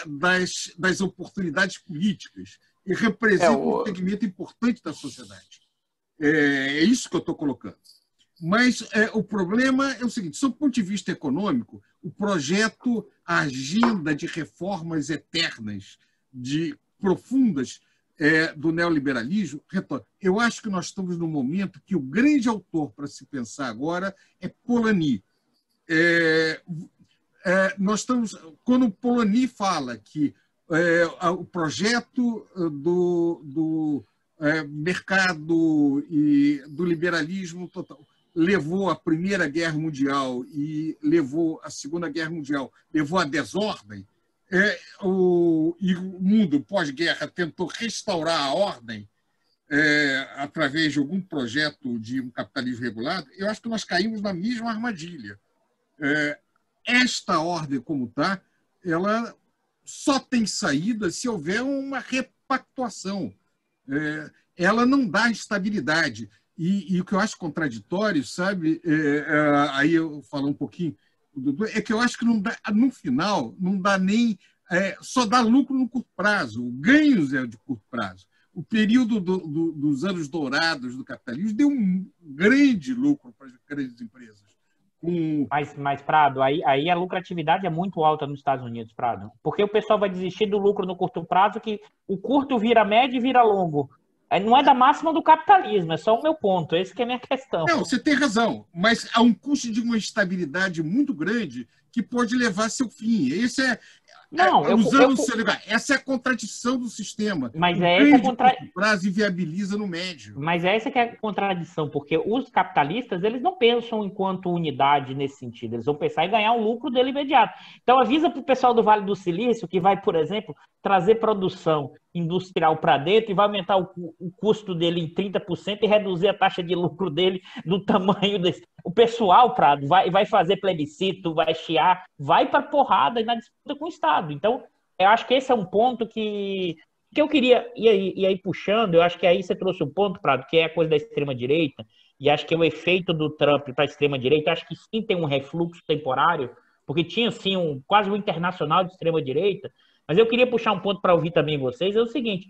das oportunidades políticas. E representa um segmento importante da sociedade. É isso que eu estou colocando. Mas o problema é o seguinte, sob o ponto de vista econômico, o projeto, a agenda de reformas eternas, profundas do neoliberalismo, retorna. Eu acho que nós estamos num momento que o grande autor para se pensar agora é Polanyi. Quando Polanyi fala que o projeto do mercado e do liberalismo total levou à Primeira Guerra Mundial e levou à Segunda Guerra Mundial, levou à desordem, e o mundo pós-guerra tentou restaurar a ordem através de algum projeto de um capitalismo regulado, eu acho que nós caímos na mesma armadilha. Esta ordem como está, ela só tem saída se houver uma repactuação. Ela não dá estabilidade. E o que eu acho contraditório, sabe? Aí eu falo um pouquinho, Dudu, é que eu acho que não dá, no final não dá nem... só dá lucro no curto prazo. Ganhos é de curto prazo. O período dos anos dourados do capitalismo deu um grande lucro para as grandes empresas. Mas, Prado, aí a lucratividade é muito alta nos Estados Unidos, Prado. Porque o pessoal vai desistir do lucro no curto prazo, que o curto vira médio e vira longo. Não é da máxima do capitalismo, é só o meu ponto. Essa que é a minha questão. Não, você tem razão, mas há um custo de uma estabilidade muito grande que pode levar a seu fim. Esse essa é a contradição do sistema. Mas essa curto prazo inviabiliza no médio. Mas essa que é a contradição, porque os capitalistas eles não pensam enquanto unidade nesse sentido, eles vão pensar em ganhar o lucro dele imediato. Então avisa para o pessoal do Vale do Silício que vai, por exemplo, trazer produção industrial para dentro e vai aumentar o custo dele em 30% e reduzir a taxa de lucro dele do tamanho desse. O pessoal, Prado, vai fazer plebiscito, vai chiar, vai para porrada na disputa com o Estado. Então, eu acho que esse é um ponto que eu queria, e aí puxando, eu acho que aí você trouxe um ponto, Prado, que é a coisa da extrema-direita, e acho que o efeito do Trump para a extrema-direita, acho que sim tem um refluxo temporário, porque tinha, sim, quase um internacional de extrema-direita, mas eu queria puxar um ponto para ouvir também vocês, é o seguinte,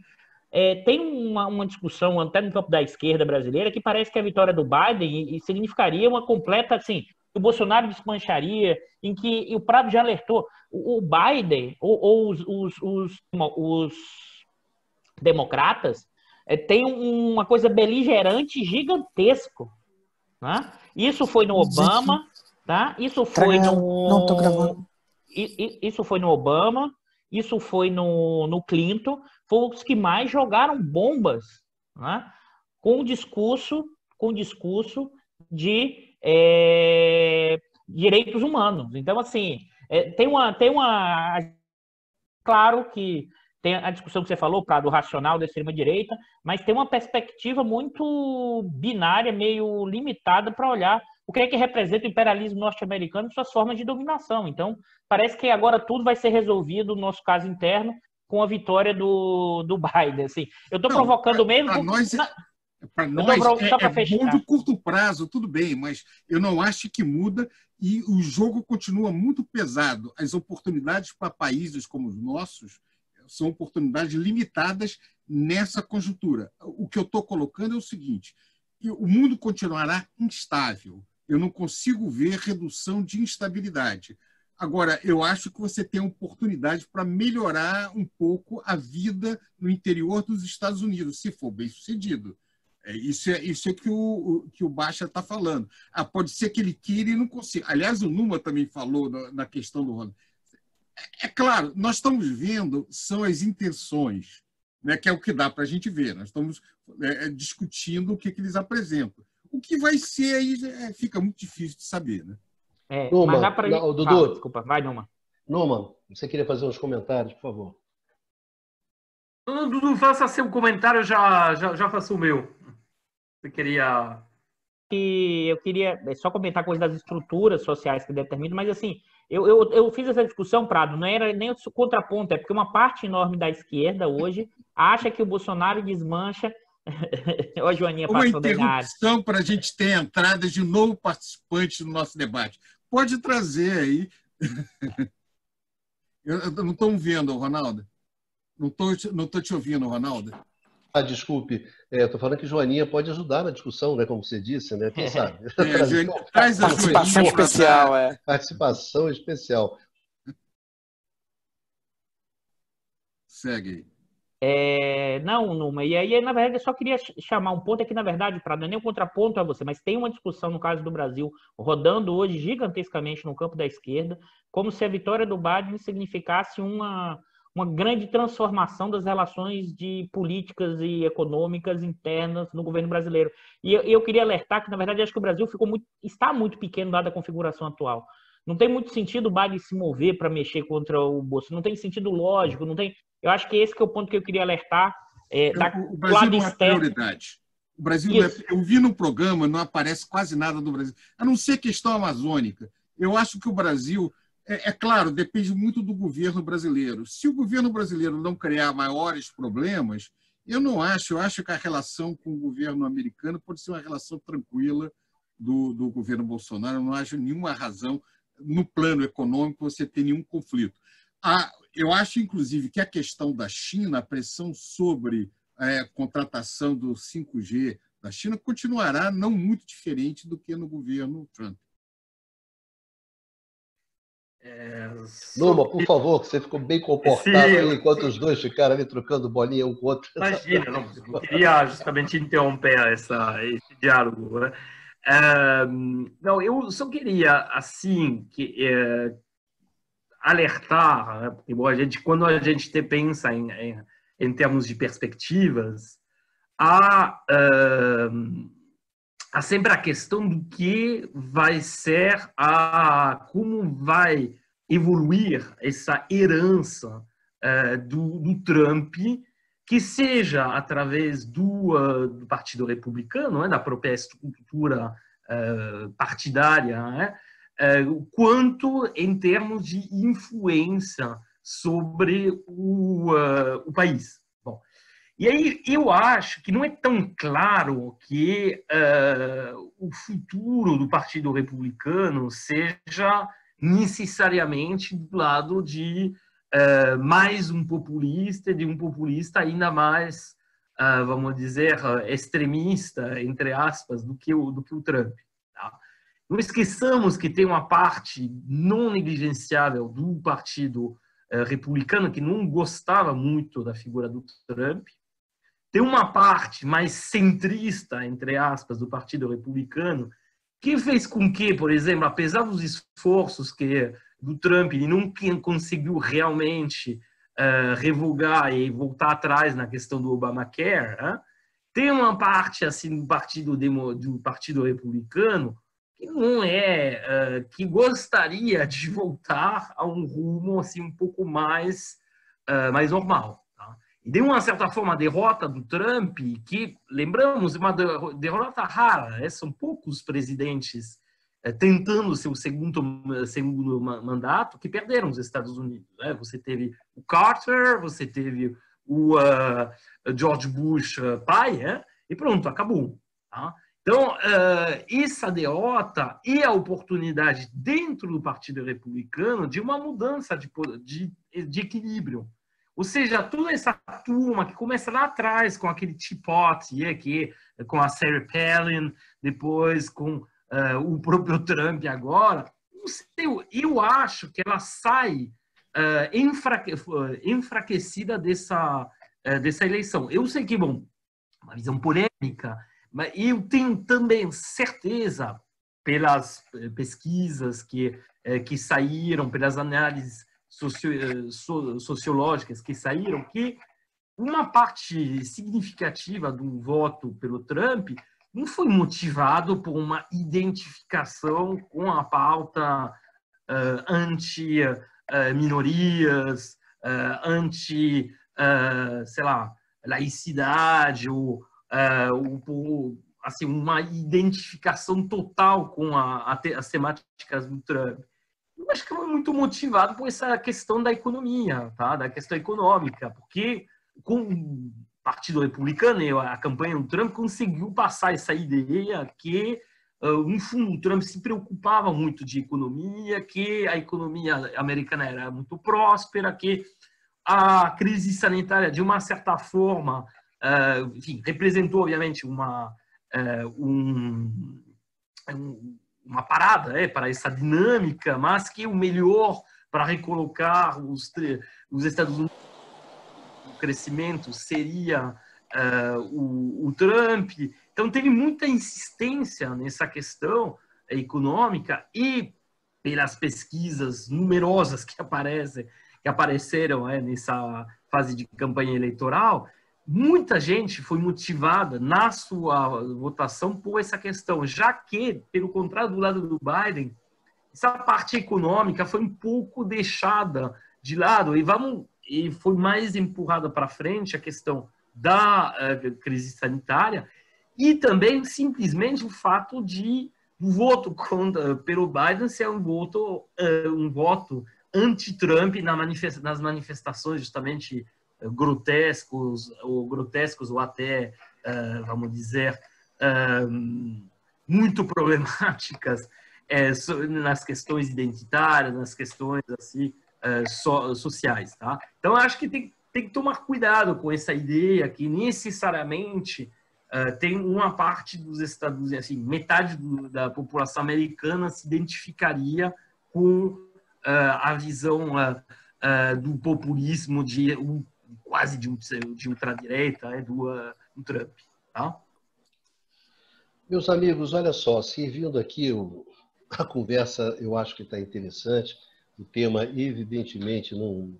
tem uma discussão até no campo da esquerda brasileira que parece que a vitória do Biden significaria uma completa, assim, o Bolsonaro desmancharia, em que o Prado já alertou, o Biden ou os democratas tem uma coisa beligerante gigantesco, né? Isso foi no Obama, tá? Isso foi Não tô gravando. Isso foi no Obama, isso foi no Clinton, foram os que mais jogaram bombas, né? com discurso de direitos humanos. Então, assim, claro que tem a discussão que você falou, do racional da extrema-direita, mas tem uma perspectiva muito binária, meio limitada para olhar o que é que representa o imperialismo norte-americano e suas formas de dominação. Então, parece que agora tudo vai ser resolvido, no nosso caso interno, com a vitória do Biden. Assim, eu estou provocando mesmo... Para nós é bom de curto prazo, tudo bem, mas eu não acho que muda e o jogo continua muito pesado. As oportunidades para países como os nossos são oportunidades limitadas nessa conjuntura. O que eu estou colocando é o seguinte, o mundo continuará instável. Eu não consigo ver redução de instabilidade. Agora, eu acho que você tem oportunidade para melhorar um pouco a vida no interior dos Estados Unidos, se for bem sucedido. Isso é que o Baixa está falando. Pode ser que ele queira e não consiga. Aliás, o Numa também falou na questão do Ronaldo. É claro, nós estamos vendo são as intenções, né, que é o que dá para a gente ver. Nós estamos discutindo o que eles apresentam. O que vai ser aí fica muito difícil de saber. Né? Numa, mas dá para Dudu, desculpa, vai, Numa. Numa, você queria fazer uns comentários, por favor? Não, Dudu, faça seu comentário, eu já faço o meu. Você queria... Eu queria só comentar coisas das estruturas sociais que determinam, mas assim, eu fiz essa discussão, Prado, não era nem o contraponto, é porque uma parte enorme da esquerda hoje acha que o Bolsonaro desmancha... Olha a Joaninha passando aí na área. Uma interrupção para a gente ter entrada de novo participante no nosso debate. Pode trazer aí. Eu não estou vendo, Ronaldo. Não estou te ouvindo, Ronaldo. Desculpe, estou falando que Joaninha pode ajudar na discussão, né, como você disse, né? Quem sabe? Traz a participação especial, Participação especial. Segue. Não, Numa, e aí, na verdade, eu só queria chamar um ponto, é que, na verdade, para não é nem um contraponto a você, mas tem uma discussão, no caso do Brasil, rodando hoje gigantescamente no campo da esquerda, como se a vitória do Biden significasse uma grande transformação das relações de políticas e econômicas internas no governo brasileiro. E eu queria alertar que, na verdade, acho que o Brasil está muito pequeno dada a configuração atual. Não tem muito sentido o Biden se mover para mexer contra o Bolsonaro, não tem sentido lógico, não tem... Eu acho que esse que é o ponto que eu queria alertar. O Brasil não é prioridade. O Brasil eu vi no programa, não aparece quase nada do Brasil, a não ser questão amazônica. Eu acho que o Brasil É claro, depende muito do governo brasileiro. Se o governo brasileiro não criar maiores problemas, eu não acho. Eu acho que a relação com o governo americano pode ser uma relação tranquila do governo Bolsonaro. Eu não acho nenhuma razão, no plano econômico, você ter nenhum conflito. Eu acho, inclusive, que a questão da China, a pressão sobre a contratação do 5G da China, continuará não muito diferente do que no governo Trump. Numa, por favor, que você ficou bem comportado aí, enquanto os dois ficaram ali trocando bolinha um com o outro. Imagina, eu queria justamente interromper esse diálogo, né? Não, eu só queria, assim, alertar, né? Porque quando a gente pensa em termos de perspectivas, há sempre a questão do que vai ser, como vai evoluir essa herança do Trump, que seja através do Partido Republicano, da própria estrutura partidária, quanto em termos de influência sobre o país. Bom, e aí eu acho que não é tão claro que o futuro do Partido Republicano seja necessariamente do lado de mais um populista, de um populista ainda mais, vamos dizer, extremista, entre aspas, do que o Trump. Tá? Não esqueçamos que tem uma parte não negligenciável do Partido Republicano que não gostava muito da figura do Trump. Tem uma parte mais centrista, entre aspas, do Partido Republicano, que fez com que, por exemplo, apesar dos esforços do Trump, ele não conseguiu realmente revogar e voltar atrás na questão do Obamacare, tem uma parte assim do Partido Republicano que não que gostaria de voltar a um rumo assim um pouco mais normal. E de uma certa forma, a derrota do Trump, que, lembramos, uma derrota rara, são poucos presidentes tentando seu segundo mandato que perderam os Estados Unidos. Você teve o Carter, você teve o George Bush pai, e pronto, acabou. Tá? Então, essa derrota e a oportunidade dentro do Partido Republicano de uma mudança de equilíbrio. Ou seja, toda essa turma que começa lá atrás com aquele Teapot, com a Sarah Palin, depois com o próprio Trump agora, não sei, eu acho que ela sai enfraquecida dessa eleição. Eu sei que, bom, uma visão polêmica, mas eu tenho também certeza, pelas pesquisas que saíram, pelas análises sociológicas que saíram, que uma parte significativa do voto pelo Trump não foi motivado por uma identificação com a pauta anti-minorias, sei lá, laicidade, ou assim, uma identificação total com as temáticas do Trump. Eu acho que foi muito motivado por essa questão da economia, tá? Da questão econômica, porque com o Partido Republicano e a campanha do Trump conseguiu passar essa ideia que o Trump se preocupava muito de economia, que a economia americana era muito próspera, que a crise sanitária, de uma certa forma, enfim, representou, obviamente, uma parada para essa dinâmica, mas que o melhor para recolocar os Estados Unidos no crescimento seria o Trump. Então, teve muita insistência nessa questão econômica e pelas pesquisas numerosas que apareceram nessa fase de campanha eleitoral, muita gente foi motivada na sua votação por essa questão, já que, pelo contrário, do lado do Biden, essa parte econômica foi um pouco deixada de lado e foi mais empurrada para frente a questão da crise sanitária e também simplesmente o fato de o voto pelo Biden ser um voto anti-Trump nas manifestações justamente grotescos ou até, vamos dizer, muito problemáticas nas questões identitárias, nas questões assim, sociais. Tá? Então, acho que tem que tomar cuidado com essa ideia que necessariamente tem uma parte dos Estados Unidos, assim, metade da população americana se identificaria com a visão do populismo quase de ultradireita, do Trump. Tá? Meus amigos, olha só, servindo aqui a conversa, eu acho que está interessante, o tema evidentemente não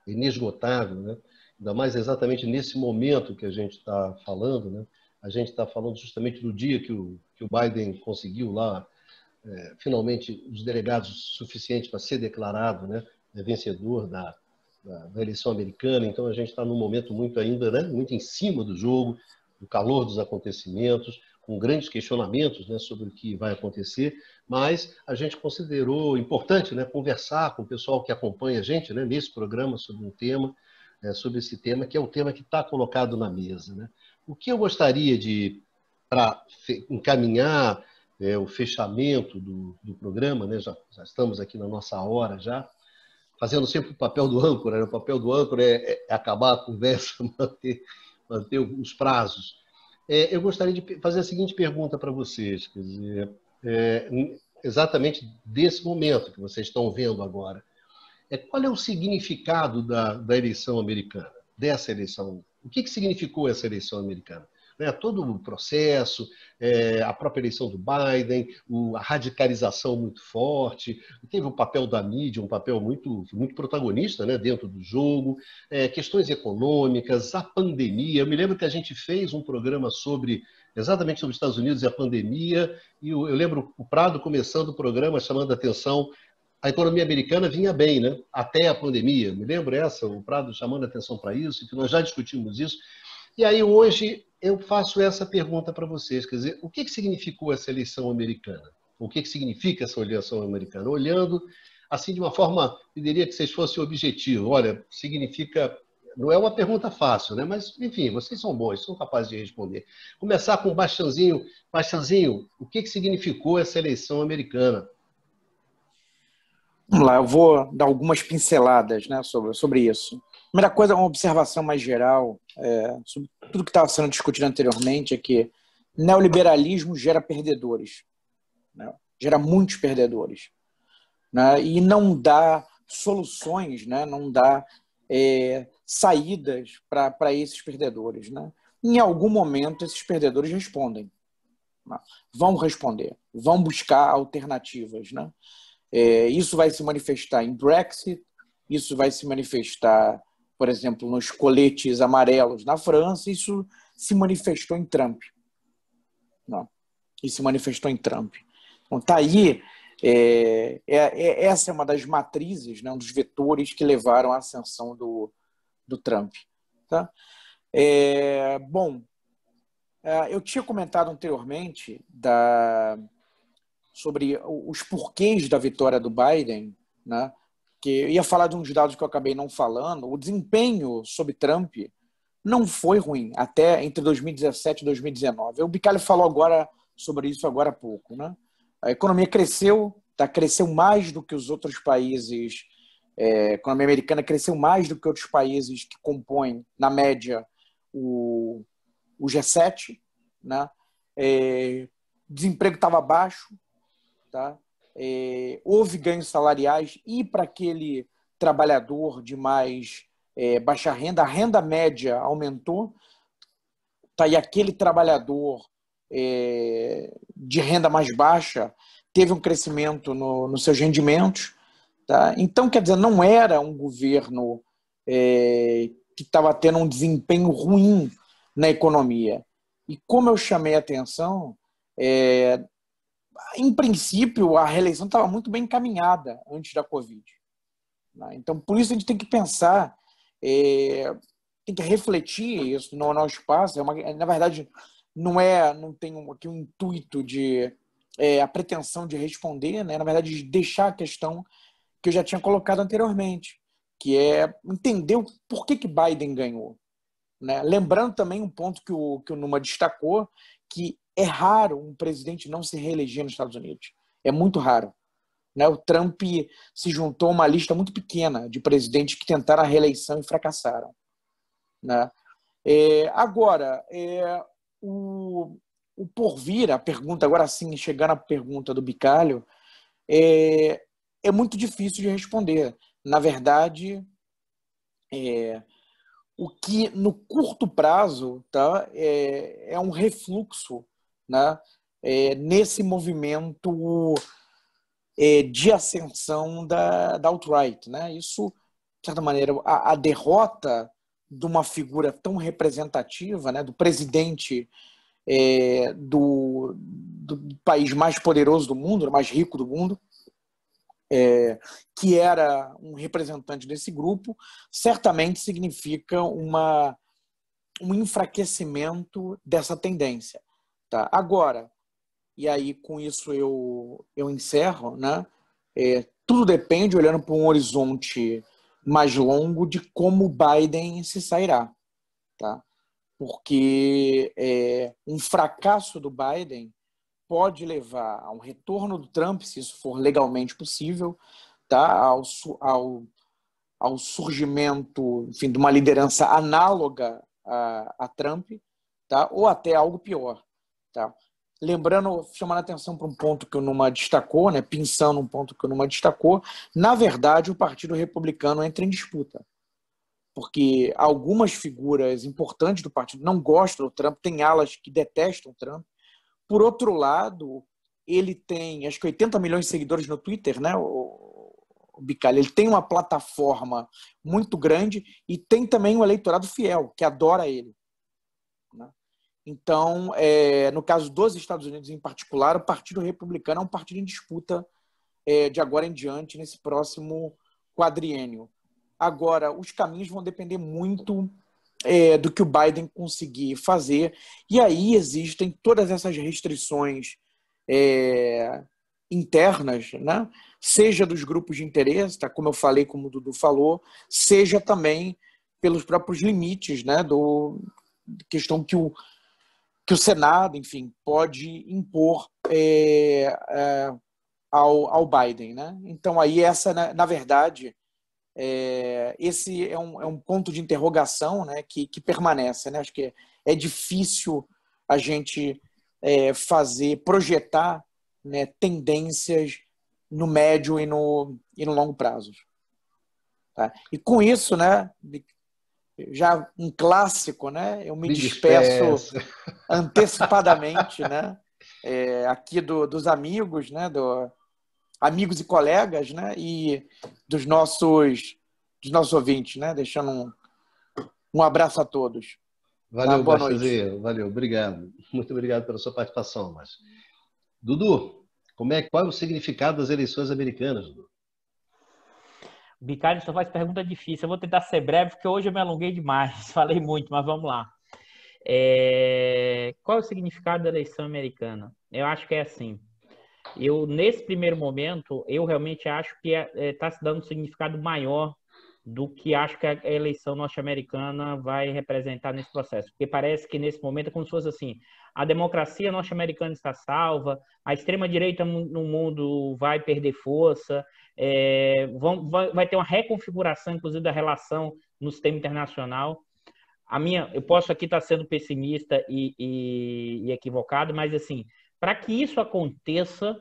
inesgotável, né? Ainda mais exatamente nesse momento que a gente está falando, né? A gente está falando justamente do dia que o Biden conseguiu lá, finalmente, os delegados suficientes para ser declarado, né, vencedor da eleição americana. Então, a gente está num momento muito ainda, né, muito em cima do jogo, do calor dos acontecimentos, com grandes questionamentos, né, sobre o que vai acontecer, mas a gente considerou importante, né, conversar com o pessoal que acompanha a gente, né, nesse programa sobre um tema, sobre esse tema, que é o tema que está colocado na mesa, né? O que eu gostaria para encaminhar o fechamento do programa, né? Já estamos aqui na nossa hora já, fazendo sempre o papel do âncora, né? O papel do âncora é acabar a conversa, manter os prazos. Eu gostaria de fazer a seguinte pergunta para vocês, quer dizer, exatamente desse momento que vocês estão vendo agora. Qual é o significado da eleição americana, dessa eleição? O que significou essa eleição americana? Todo o processo, a própria eleição do Biden, a radicalização muito forte, teve o papel da mídia, um papel muito, muito protagonista, né, dentro do jogo, questões econômicas, a pandemia. Eu me lembro que a gente fez um programa exatamente sobre os Estados Unidos e a pandemia, e eu lembro o Prado começando o programa chamando a atenção. A economia americana vinha bem, né? Até a pandemia. Me lembro o Prado chamando a atenção para isso, que nós já discutimos isso. E aí hoje eu faço essa pergunta para vocês, quer dizer, o que significou essa eleição americana? O que significa essa eleição americana? Olhando assim de uma forma, eu diria que vocês fossem objetivos. Olha, significa... Não é uma pergunta fácil, né? Mas, enfim, vocês são bons, são capazes de responder. Começar com o Bastianzinho. Bastianzinho, o que significou essa eleição americana? Vamos lá, eu vou dar algumas pinceladas, né, sobre isso. Primeira coisa, uma observação mais geral sobre tudo que estava sendo discutido anteriormente é que neoliberalismo gera perdedores, né? Gera muitos perdedores, né? E não dá soluções, né? Não dá saídas para esses perdedores, né? Em algum momento, esses perdedores respondem, né? Vão responder, vão buscar alternativas, né? Isso vai se manifestar em Brexit, isso vai se manifestar, por exemplo, nos coletes amarelos na França, isso se manifestou em Trump. Não, isso se manifestou em Trump. Então, está aí, essa é uma das matrizes, né, um dos vetores que levaram à ascensão do Trump. Tá? Bom, eu tinha comentado anteriormente sobre os porquês da vitória do Biden, né? Que eu ia falar de uns dados que eu acabei não falando. O desempenho sobre Trump não foi ruim, até entre 2017 e 2019. O Bicalho falou sobre isso agora há pouco, né? A economia cresceu mais do que os outros países. A economia americana cresceu mais do que outros países que compõem, na média, o G7, né? Desemprego estava baixo. Tá? Houve ganhos salariais e para aquele trabalhador de mais baixa renda, a renda média aumentou, tá? E aquele trabalhador de renda mais baixa teve um crescimento nos seus rendimentos. Tá? Então, quer dizer, não era um governo que estava tendo um desempenho ruim na economia. E como eu chamei a atenção, em princípio, a reeleição estava muito bem encaminhada antes da Covid. Então, por isso a gente tem que pensar, tem que refletir isso no nosso espaço. Na verdade, não tem aqui um intuito de a pretensão de responder, né? Na verdade, de deixar a questão que eu já tinha colocado anteriormente, que é entender por que Biden ganhou. Né? Lembrando também um ponto que o Numa destacou, que é raro um presidente não se reeleger nos Estados Unidos. É muito raro. Né? O Trump se juntou a uma lista muito pequena de presidentes que tentaram a reeleição e fracassaram. Né? Agora, o porvir, a pergunta, agora sim, chegando à pergunta do Bicalho, é muito difícil de responder. Na verdade, o que no curto prazo, tá, é um refluxo, né, nesse movimento de ascensão da alt-right. Né? Isso, de certa maneira, a derrota de uma figura tão representativa, né, do presidente do país mais poderoso do mundo, mais rico do mundo, que era um representante desse grupo, certamente significa um enfraquecimento dessa tendência. Tá? Agora, e aí com isso eu encerro, né? Tudo depende, olhando para um horizonte mais longo, de como Biden se sairá. Tá? Porque um fracasso do Biden pode levar a um retorno do Trump, se isso for legalmente possível, tá? ao surgimento, enfim, de uma liderança análoga a Trump, tá? Ou até algo pior. Tá? Lembrando, chamando a atenção para um ponto que o Numa destacou, né? Pensando um ponto que o Numa destacou, na verdade o Partido Republicano entra em disputa. Porque algumas figuras importantes do partido não gostam do Trump, tem alas que detestam o Trump. Por outro lado, ele tem, acho que 80 milhões de seguidores no Twitter, né, o Bicalho. Ele tem uma plataforma muito grande e tem também um eleitorado fiel, que adora ele. Né? Então, no caso dos Estados Unidos em particular, o Partido Republicano é um partido em disputa de agora em diante, nesse próximo quadriênio. Agora, os caminhos vão depender muito do que o Biden conseguir fazer. E aí existem todas essas restrições internas, né? Seja dos grupos de interesse, tá? Como eu falei, como o Dudu falou, seja também pelos próprios limites, né? Questão que o Senado, enfim, pode impor ao Biden. Né? Então, aí essa, na verdade... esse é um ponto de interrogação, né, que permanece. Né? Acho que é difícil a gente projetar, né, tendências no médio e no longo prazo. Tá? E com isso, né, já um clássico, né, eu me despeço antecipadamente, né, aqui dos amigos, né, amigos e colegas, né, e dos nossos ouvintes, né, deixando um abraço a todos. Valeu, tá? Boa noite. Valeu, obrigado. Muito obrigado pela sua participação, Márcio. Dudu, qual é o significado das eleições americanas, Dudu? Bicalho só faz pergunta difícil. Eu vou tentar ser breve, porque hoje eu me alonguei demais. Falei muito, mas vamos lá. Qual é o significado da eleição americana? Eu acho que é assim. Nesse primeiro momento, eu realmente acho que está se dando um significado maior do que acho que a eleição norte-americana vai representar nesse processo. Porque parece que nesse momento é como se fosse assim, a democracia norte-americana está salva, a extrema-direita no mundo vai perder força, vai ter uma reconfiguração, inclusive, da relação no sistema internacional. Eu posso aqui estar sendo pessimista e equivocado, mas assim, para que isso aconteça,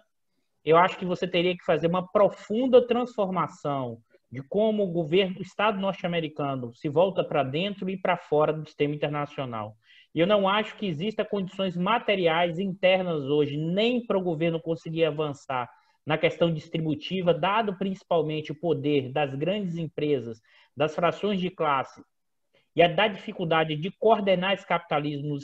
eu acho que você teria que fazer uma profunda transformação de como o governo do Estado norte-americano se volta para dentro e para fora do sistema internacional. E eu não acho que existam condições materiais internas hoje, nem para o governo conseguir avançar na questão distributiva, dado principalmente o poder das grandes empresas, das frações de classe, e da dificuldade de coordenar esse capitalismo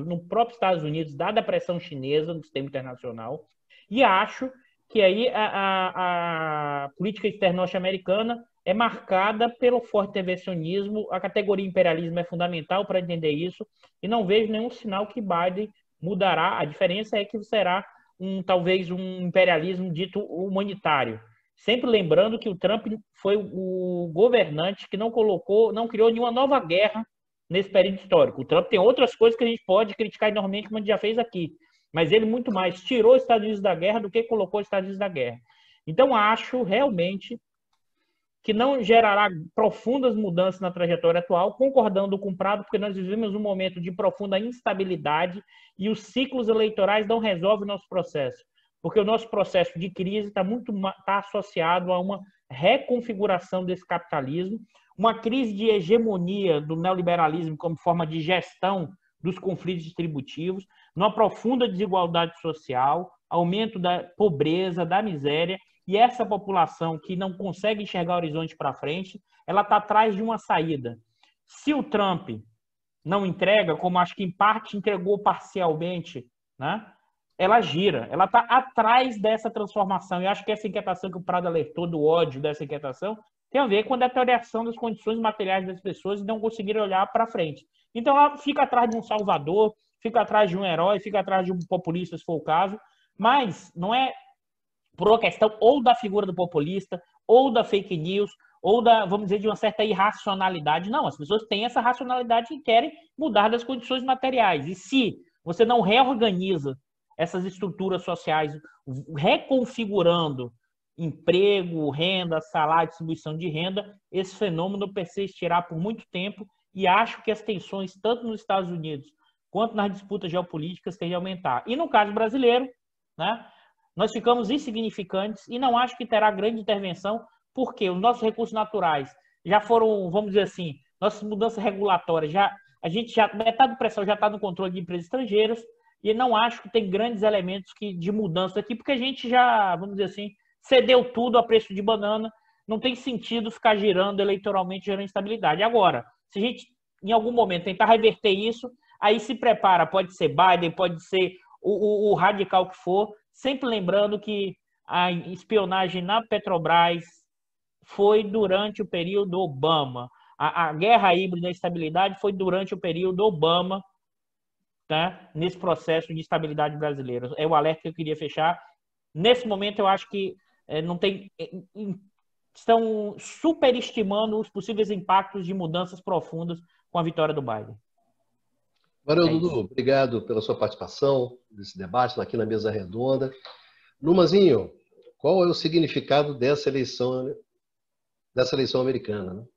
no próprio Estados Unidos, dada a pressão chinesa no sistema internacional. E acho que aí a política externa norte-americana é marcada pelo forte intervencionismo, a categoria imperialismo é fundamental para entender isso, e não vejo nenhum sinal que Biden mudará. A diferença é que será talvez um imperialismo dito humanitário. Sempre lembrando que o Trump foi o governante que não criou nenhuma nova guerra nesse período histórico. O Trump tem outras coisas que a gente pode criticar enormemente, como a gente já fez aqui. Mas ele muito mais tirou os Estados Unidos da guerra do que colocou os Estados Unidos da guerra. Então, acho realmente que não gerará profundas mudanças na trajetória atual, concordando com o Prado, porque nós vivemos um momento de profunda instabilidade e os ciclos eleitorais não resolvem o nosso processo. Porque o nosso processo de crise está associado a uma reconfiguração desse capitalismo, uma crise de hegemonia do neoliberalismo como forma de gestão dos conflitos distributivos, uma profunda desigualdade social, aumento da pobreza, da miséria, e essa população que não consegue enxergar o horizonte para frente, ela está atrás de uma saída. Se o Trump não entrega, como acho que em parte entregou parcialmente, né? Ela gira, ela está atrás dessa transformação. E acho que essa inquietação que o Prado alertou, do ódio dessa inquietação, tem a ver com a deterioração das condições materiais das pessoas e não conseguirem olhar para frente. Então ela fica atrás de um salvador, fica atrás de um herói, fica atrás de um populista, se for o caso, mas não é por uma questão ou da figura do populista, ou da fake news, ou da, vamos dizer, de uma certa irracionalidade. Não, as pessoas têm essa racionalidade e querem mudar das condições materiais. E se você não reorganiza essas estruturas sociais, reconfigurando emprego, renda, salário, distribuição de renda, esse fenômeno persistirá por muito tempo e acho que as tensões, tanto nos Estados Unidos quanto nas disputas geopolíticas, tendem a aumentar. E no caso brasileiro, né, nós ficamos insignificantes e não acho que terá grande intervenção, porque os nossos recursos naturais já foram, vamos dizer assim, nossas mudanças regulatórias, metade do pressão já está no controle de empresas estrangeiras, e não acho que tem grandes elementos de mudança aqui, porque a gente já, vamos dizer assim, cedeu tudo a preço de banana, não tem sentido ficar girando eleitoralmente, gerando instabilidade. Agora, se a gente, em algum momento, tentar reverter isso, aí se prepara, pode ser Biden, pode ser o radical que for, sempre lembrando que a espionagem na Petrobras foi durante o período Obama. A guerra híbrida e a estabilidade foi durante o período Obama, tá? Nesse processo de estabilidade brasileira. É o alerta que eu queria fechar. Nesse momento, eu acho que não tem... estão superestimando os possíveis impactos de mudanças profundas com a vitória do Biden. Valeu, Dudu. Obrigado pela sua participação nesse debate, aqui na mesa redonda. Numazinho, qual é o significado dessa eleição americana? Né? O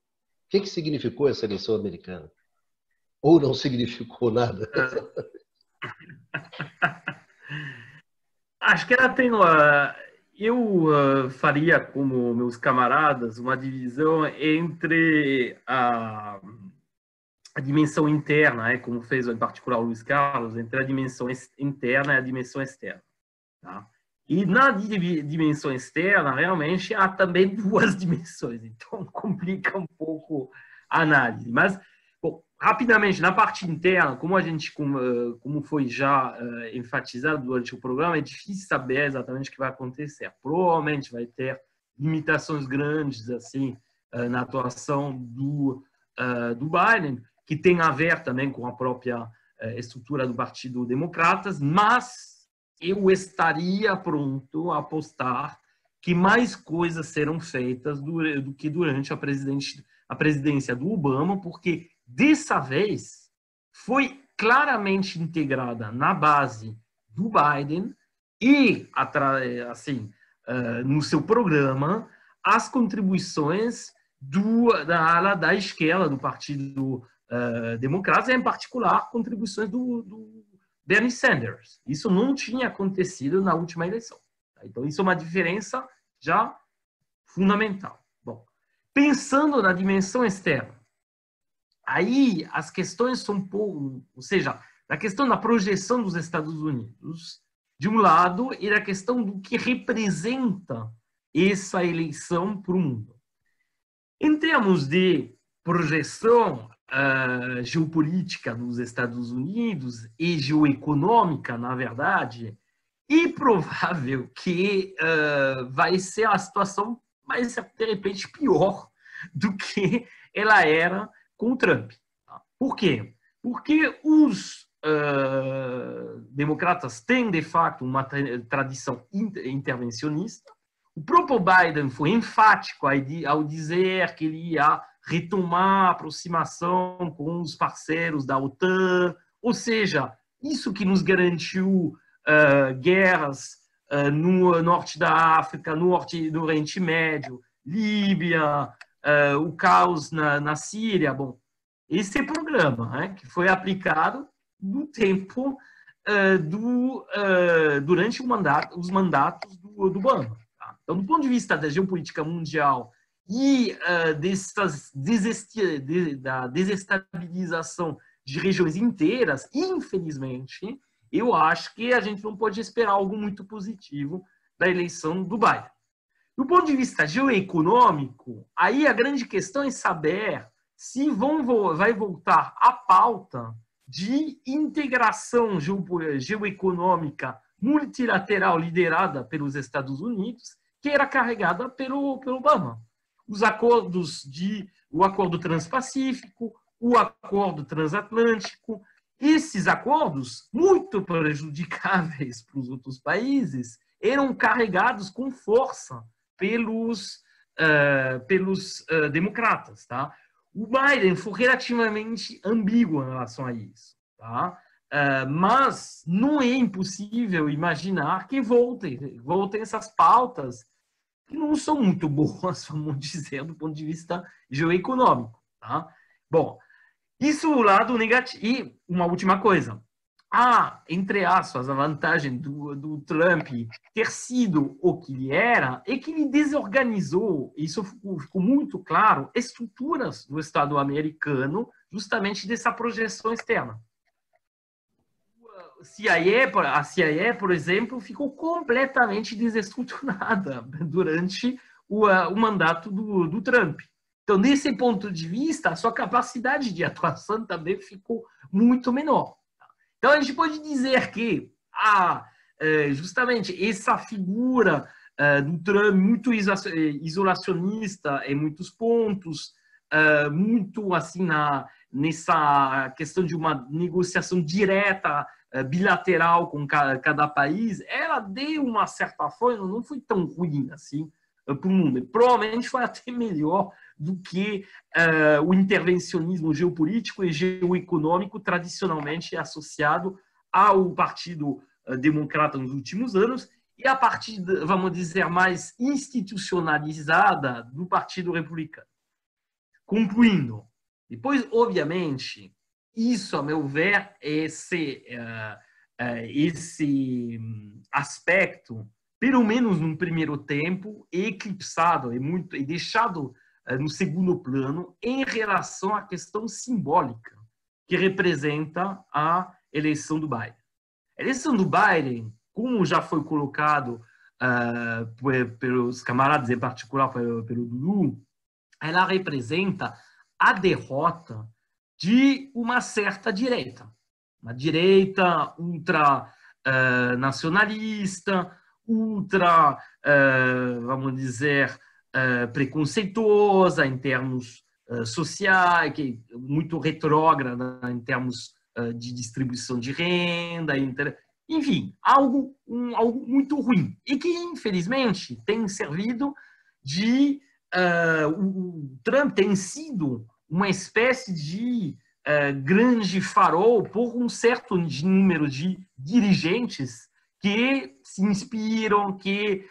que significou essa eleição americana? Ou não significou nada? Acho que ela tem... Eu faria, como meus camaradas, uma divisão entre a dimensão interna, como fez em particular o Luiz Carlos, entre a dimensão interna e a dimensão externa. Tá? E na dimensão externa, realmente, há também duas dimensões. Então, complica um pouco a análise. Mas, bom, rapidamente, na parte interna, como foi já enfatizado durante o programa, é difícil saber exatamente o que vai acontecer. Provavelmente vai ter limitações grandes assim na atuação do Biden, que tem a ver também com a própria estrutura do Partido Democratas, mas eu estaria pronto a apostar que mais coisas serão feitas do que durante a presidência do Obama, porque dessa vez foi claramente integrada na base do Biden e, assim, no seu programa, as contribuições da ala da esquerda do Partido Democrata, em particular, contribuições do Bernie Sanders. Isso não tinha acontecido na última eleição. Então, isso é uma diferença já fundamental. Bom, pensando na dimensão externa, aí as questões são um pouco, ou seja, a questão da projeção dos Estados Unidos, de um lado, e da questão do que representa essa eleição para o mundo. Em termos de projeção geopolítica dos Estados Unidos e geoeconômica, na verdade, é provável que vai ser a situação mais, de repente, pior do que ela era com o Trump. Por quê? Porque os democratas têm, de fato, uma tradição intervencionista. O próprio Biden foi enfático ao dizer que ele ia retomar a aproximação com os parceiros da OTAN, ou seja, isso que nos garantiu guerras no norte da África, no Oriente Médio, Líbia, o caos na Síria. Bom, esse programa, que foi aplicado no tempo durante os mandatos do Obama. Tá? Então, do ponto de vista da geopolítica mundial e da desestabilização de regiões inteiras, infelizmente, eu acho que a gente não pode esperar algo muito positivo da eleição do Biden. Do ponto de vista geoeconômico, aí a grande questão é saber se vai voltar a pauta de integração geoeconômica multilateral liderada pelos Estados Unidos, que era carregada pelo Obama. Os acordos o Acordo Transpacífico, o Acordo Transatlântico, esses acordos, muito prejudicáveis para os outros países, eram carregados com força pelos democratas. Tá? O Biden foi relativamente ambíguo em relação a isso. Tá? Mas não é impossível imaginar que voltem essas pautas que não são muito boas, vamos dizer, do ponto de vista geoeconômico. Tá? Bom, isso o lado negativo. E uma última coisa. Entre aspas, a vantagem do Trump ter sido o que ele era é que ele desorganizou, isso ficou muito claro, estruturas do Estado americano, justamente dessa projeção externa. A CIA, por exemplo, ficou completamente desestruturada durante o mandato do Trump. Então, desse ponto de vista, a sua capacidade de atuação também ficou muito menor. Então, a gente pode dizer que justamente essa figura do Trump muito isolacionista em muitos pontos, muito assim nessa questão de uma negociação direta, bilateral com cada país, ela deu uma certa forma, não foi tão ruim assim para o mundo. Provavelmente foi até melhor do que o intervencionismo geopolítico e geoeconômico tradicionalmente associado ao Partido Democrata nos últimos anos e a partir, vamos dizer, mais institucionalizada do Partido Republicano. Concluindo, depois, obviamente, isso, a meu ver, esse aspecto, pelo menos num primeiro tempo, é eclipsado e deixado no segundo plano em relação à questão simbólica que representa a eleição do Biden. A eleição do Biden, como já foi colocado pelos camaradas, em particular pelo Dudu, ela representa a derrota de uma certa direita. Uma direita ultranacionalista, vamos dizer, preconceituosa em termos sociais, muito retrógrada em termos de distribuição de renda, enfim, algo muito ruim. E que, infelizmente, tem servido o Trump tem sido uma espécie de grande farol por um certo número de dirigentes que se inspiram, que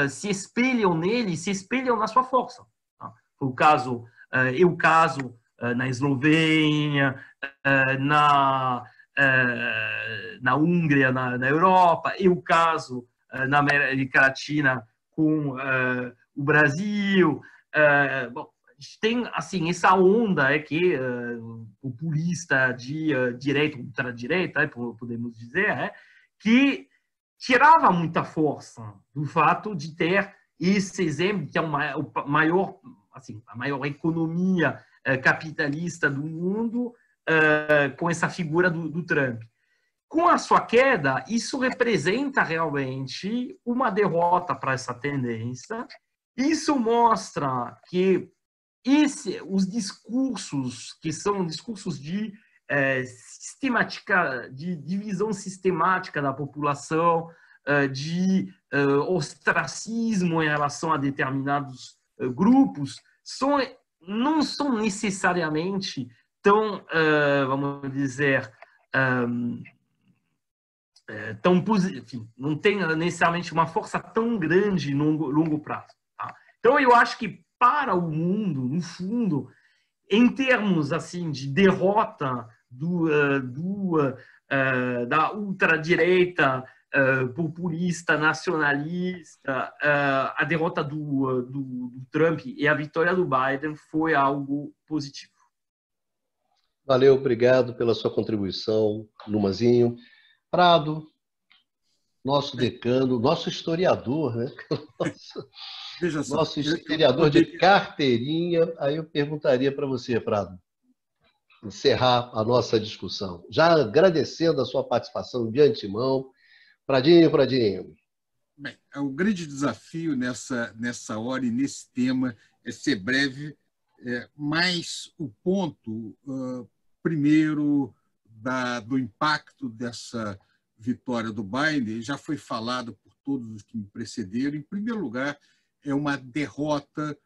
se espelham nele, se espelham na sua força. Tá? O caso na Eslovênia, na Hungria, na Europa, e o caso na América Latina com o Brasil. Bom, a gente tem assim, essa onda populista de direita, ultradireita, podemos dizer, que tirava muita força do fato de ter esse exemplo, que é a maior economia capitalista do mundo, com essa figura do Trump. Com a sua queda, isso representa realmente uma derrota para essa tendência. Isso mostra que os discursos, que são discursos de sistemática, de divisão sistemática da população, de ostracismo em relação a determinados grupos, não são necessariamente tão, vamos dizer, enfim, não tem necessariamente uma força tão grande no longo prazo. Tá? Então, eu acho que para o mundo, no fundo, em termos assim de derrota da ultradireita populista, nacionalista, a derrota do Trump e a vitória do Biden foi algo positivo. Valeu, obrigado pela sua contribuição, Numazinho. Prado, nosso decano, nosso historiador, né? Veja só, Nosso historiador de carteirinha. Aí eu perguntaria para você, Prado, encerrar a nossa discussão. Já agradecendo a sua participação de antemão. Pradinho. Bem, o grande desafio nessa hora e nesse tema é ser breve, mas o ponto, primeiro, do impacto dessa vitória do Biden já foi falado por todos os que me precederam. Em primeiro lugar, é uma derrota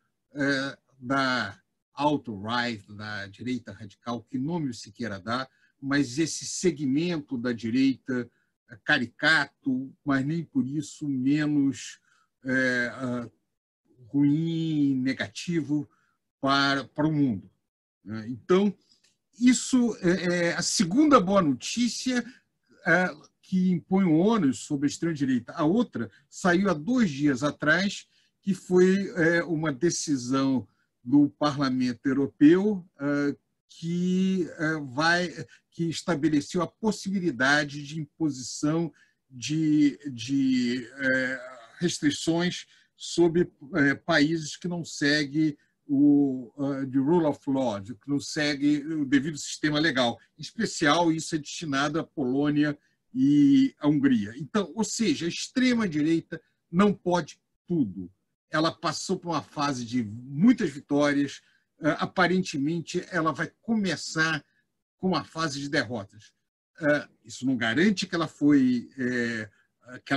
da alt-right, da direita radical, que nome se queira dar, mas esse segmento da direita caricato, mas nem por isso menos ruim, negativo para o mundo. Então, isso é a segunda boa notícia que impõe um ônus sobre a extrema-direita. A outra saiu há 2 dias atrás, que foi uma decisão do Parlamento Europeu que estabeleceu a possibilidade de imposição de restrições sobre países que não seguem o rule of law, que não segue o devido sistema legal. Em especial, isso é destinado à Polônia e à Hungria. Então, ou seja, a extrema-direita não pode tudo. Ela passou por uma fase de muitas vitórias. Aparentemente, ela vai começar com uma fase de derrotas. Isso não garante que ela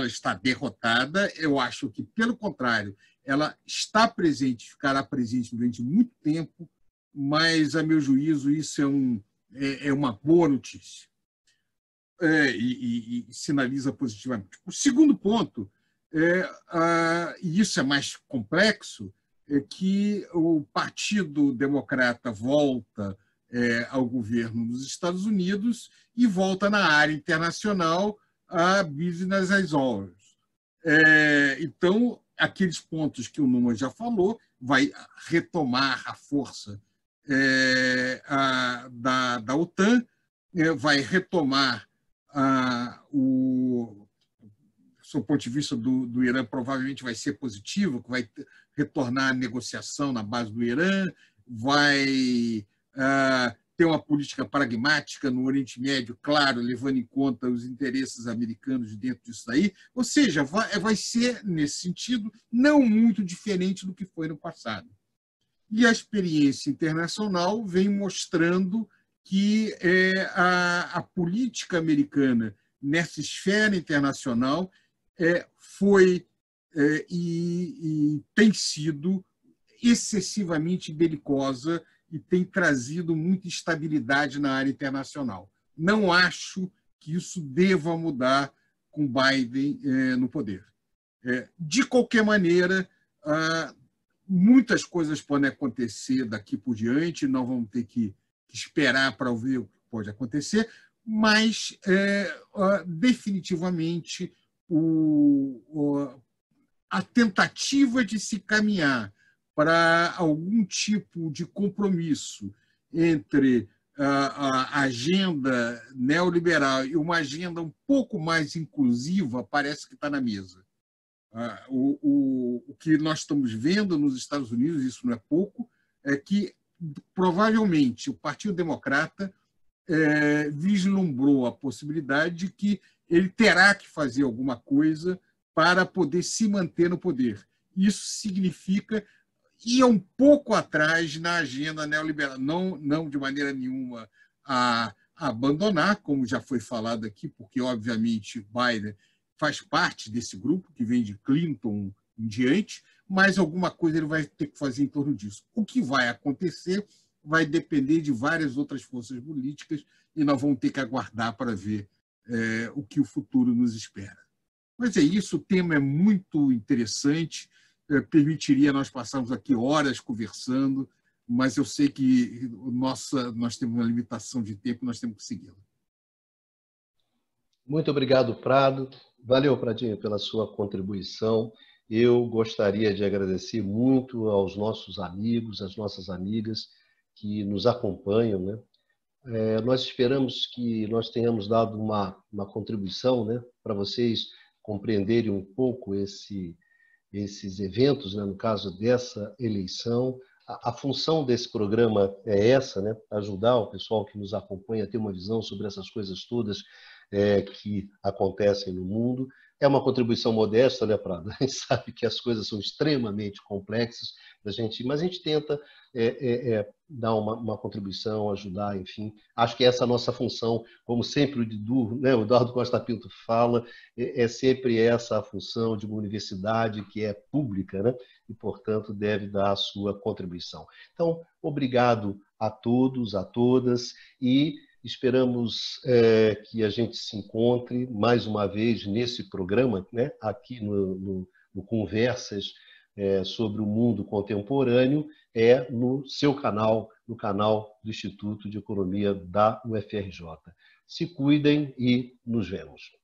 está derrotada. Eu acho que, pelo contrário, ela está presente, ficará presente durante muito tempo, mas, a meu juízo, isso é uma boa notícia e sinaliza positivamente. O segundo ponto, e isso é mais complexo, é que o Partido Democrata volta ao governo nos Estados Unidos e volta na área internacional a business as usual. Então, aqueles pontos que o Numa já falou, vai retomar a força da OTAN, vai retomar do ponto de vista do Irã, provavelmente vai ser positivo, que vai retornar a negociação na base do Irã, vai ter uma política pragmática no Oriente Médio, claro, levando em conta os interesses americanos dentro disso daí. Ou seja, vai ser, nesse sentido, não muito diferente do que foi no passado. E a experiência internacional vem mostrando que a política americana nessa esfera internacional foi e tem sido excessivamente belicosa e tem trazido muita instabilidade na área internacional. Não acho que isso deva mudar com Biden no poder. De qualquer maneira, muitas coisas podem acontecer daqui por diante, nós vamos ter que esperar para ver o que pode acontecer, mas definitivamente a tentativa de se caminhar para algum tipo de compromisso entre a agenda neoliberal e uma agenda um pouco mais inclusiva parece que está na mesa. O que nós estamos vendo nos Estados Unidos, isso não é pouco, é que provavelmente o Partido Democrata vislumbrou a possibilidade de que ele terá que fazer alguma coisa para poder se manter no poder. Isso significa ir um pouco atrás na agenda neoliberal, não de maneira nenhuma a a abandonar, como já foi falado aqui, porque, obviamente, Biden faz parte desse grupo, que vem de Clinton em diante, mas alguma coisa ele vai ter que fazer em torno disso. O que vai acontecer vai depender de várias outras forças políticas e nós vamos ter que aguardar para ver o que o futuro nos espera. Mas é isso, o tema é muito interessante, permitiria nós passarmos aqui horas conversando, mas eu sei que nós temos uma limitação de tempo e nós temos que segui-la. Muito obrigado, Prado. Valeu, Pradinho, pela sua contribuição. Eu gostaria de agradecer muito aos nossos amigos, às nossas amigas que nos acompanham, né? Nós esperamos que nós tenhamos dado uma contribuição, né, para vocês compreenderem um pouco esses eventos, né, no caso dessa eleição. A função desse programa é essa, né, ajudar o pessoal que nos acompanha a ter uma visão sobre essas coisas todas que acontecem no mundo. É uma contribuição modesta, né, Prado? A gente sabe que as coisas são extremamente complexas, mas a gente tenta dar uma contribuição, ajudar, enfim. Acho que essa é a nossa função, como sempre o Didu, né, o Eduardo Costa Pinto fala, é sempre essa a função de uma universidade que é pública, né, e, portanto, deve dar a sua contribuição. Então, obrigado a todos, a todas, e esperamos que a gente se encontre mais uma vez nesse programa, né, aqui no Conversas sobre o Mundo Contemporâneo, no seu canal, no canal do Instituto de Economia da UFRJ. Se cuidem e nos vemos.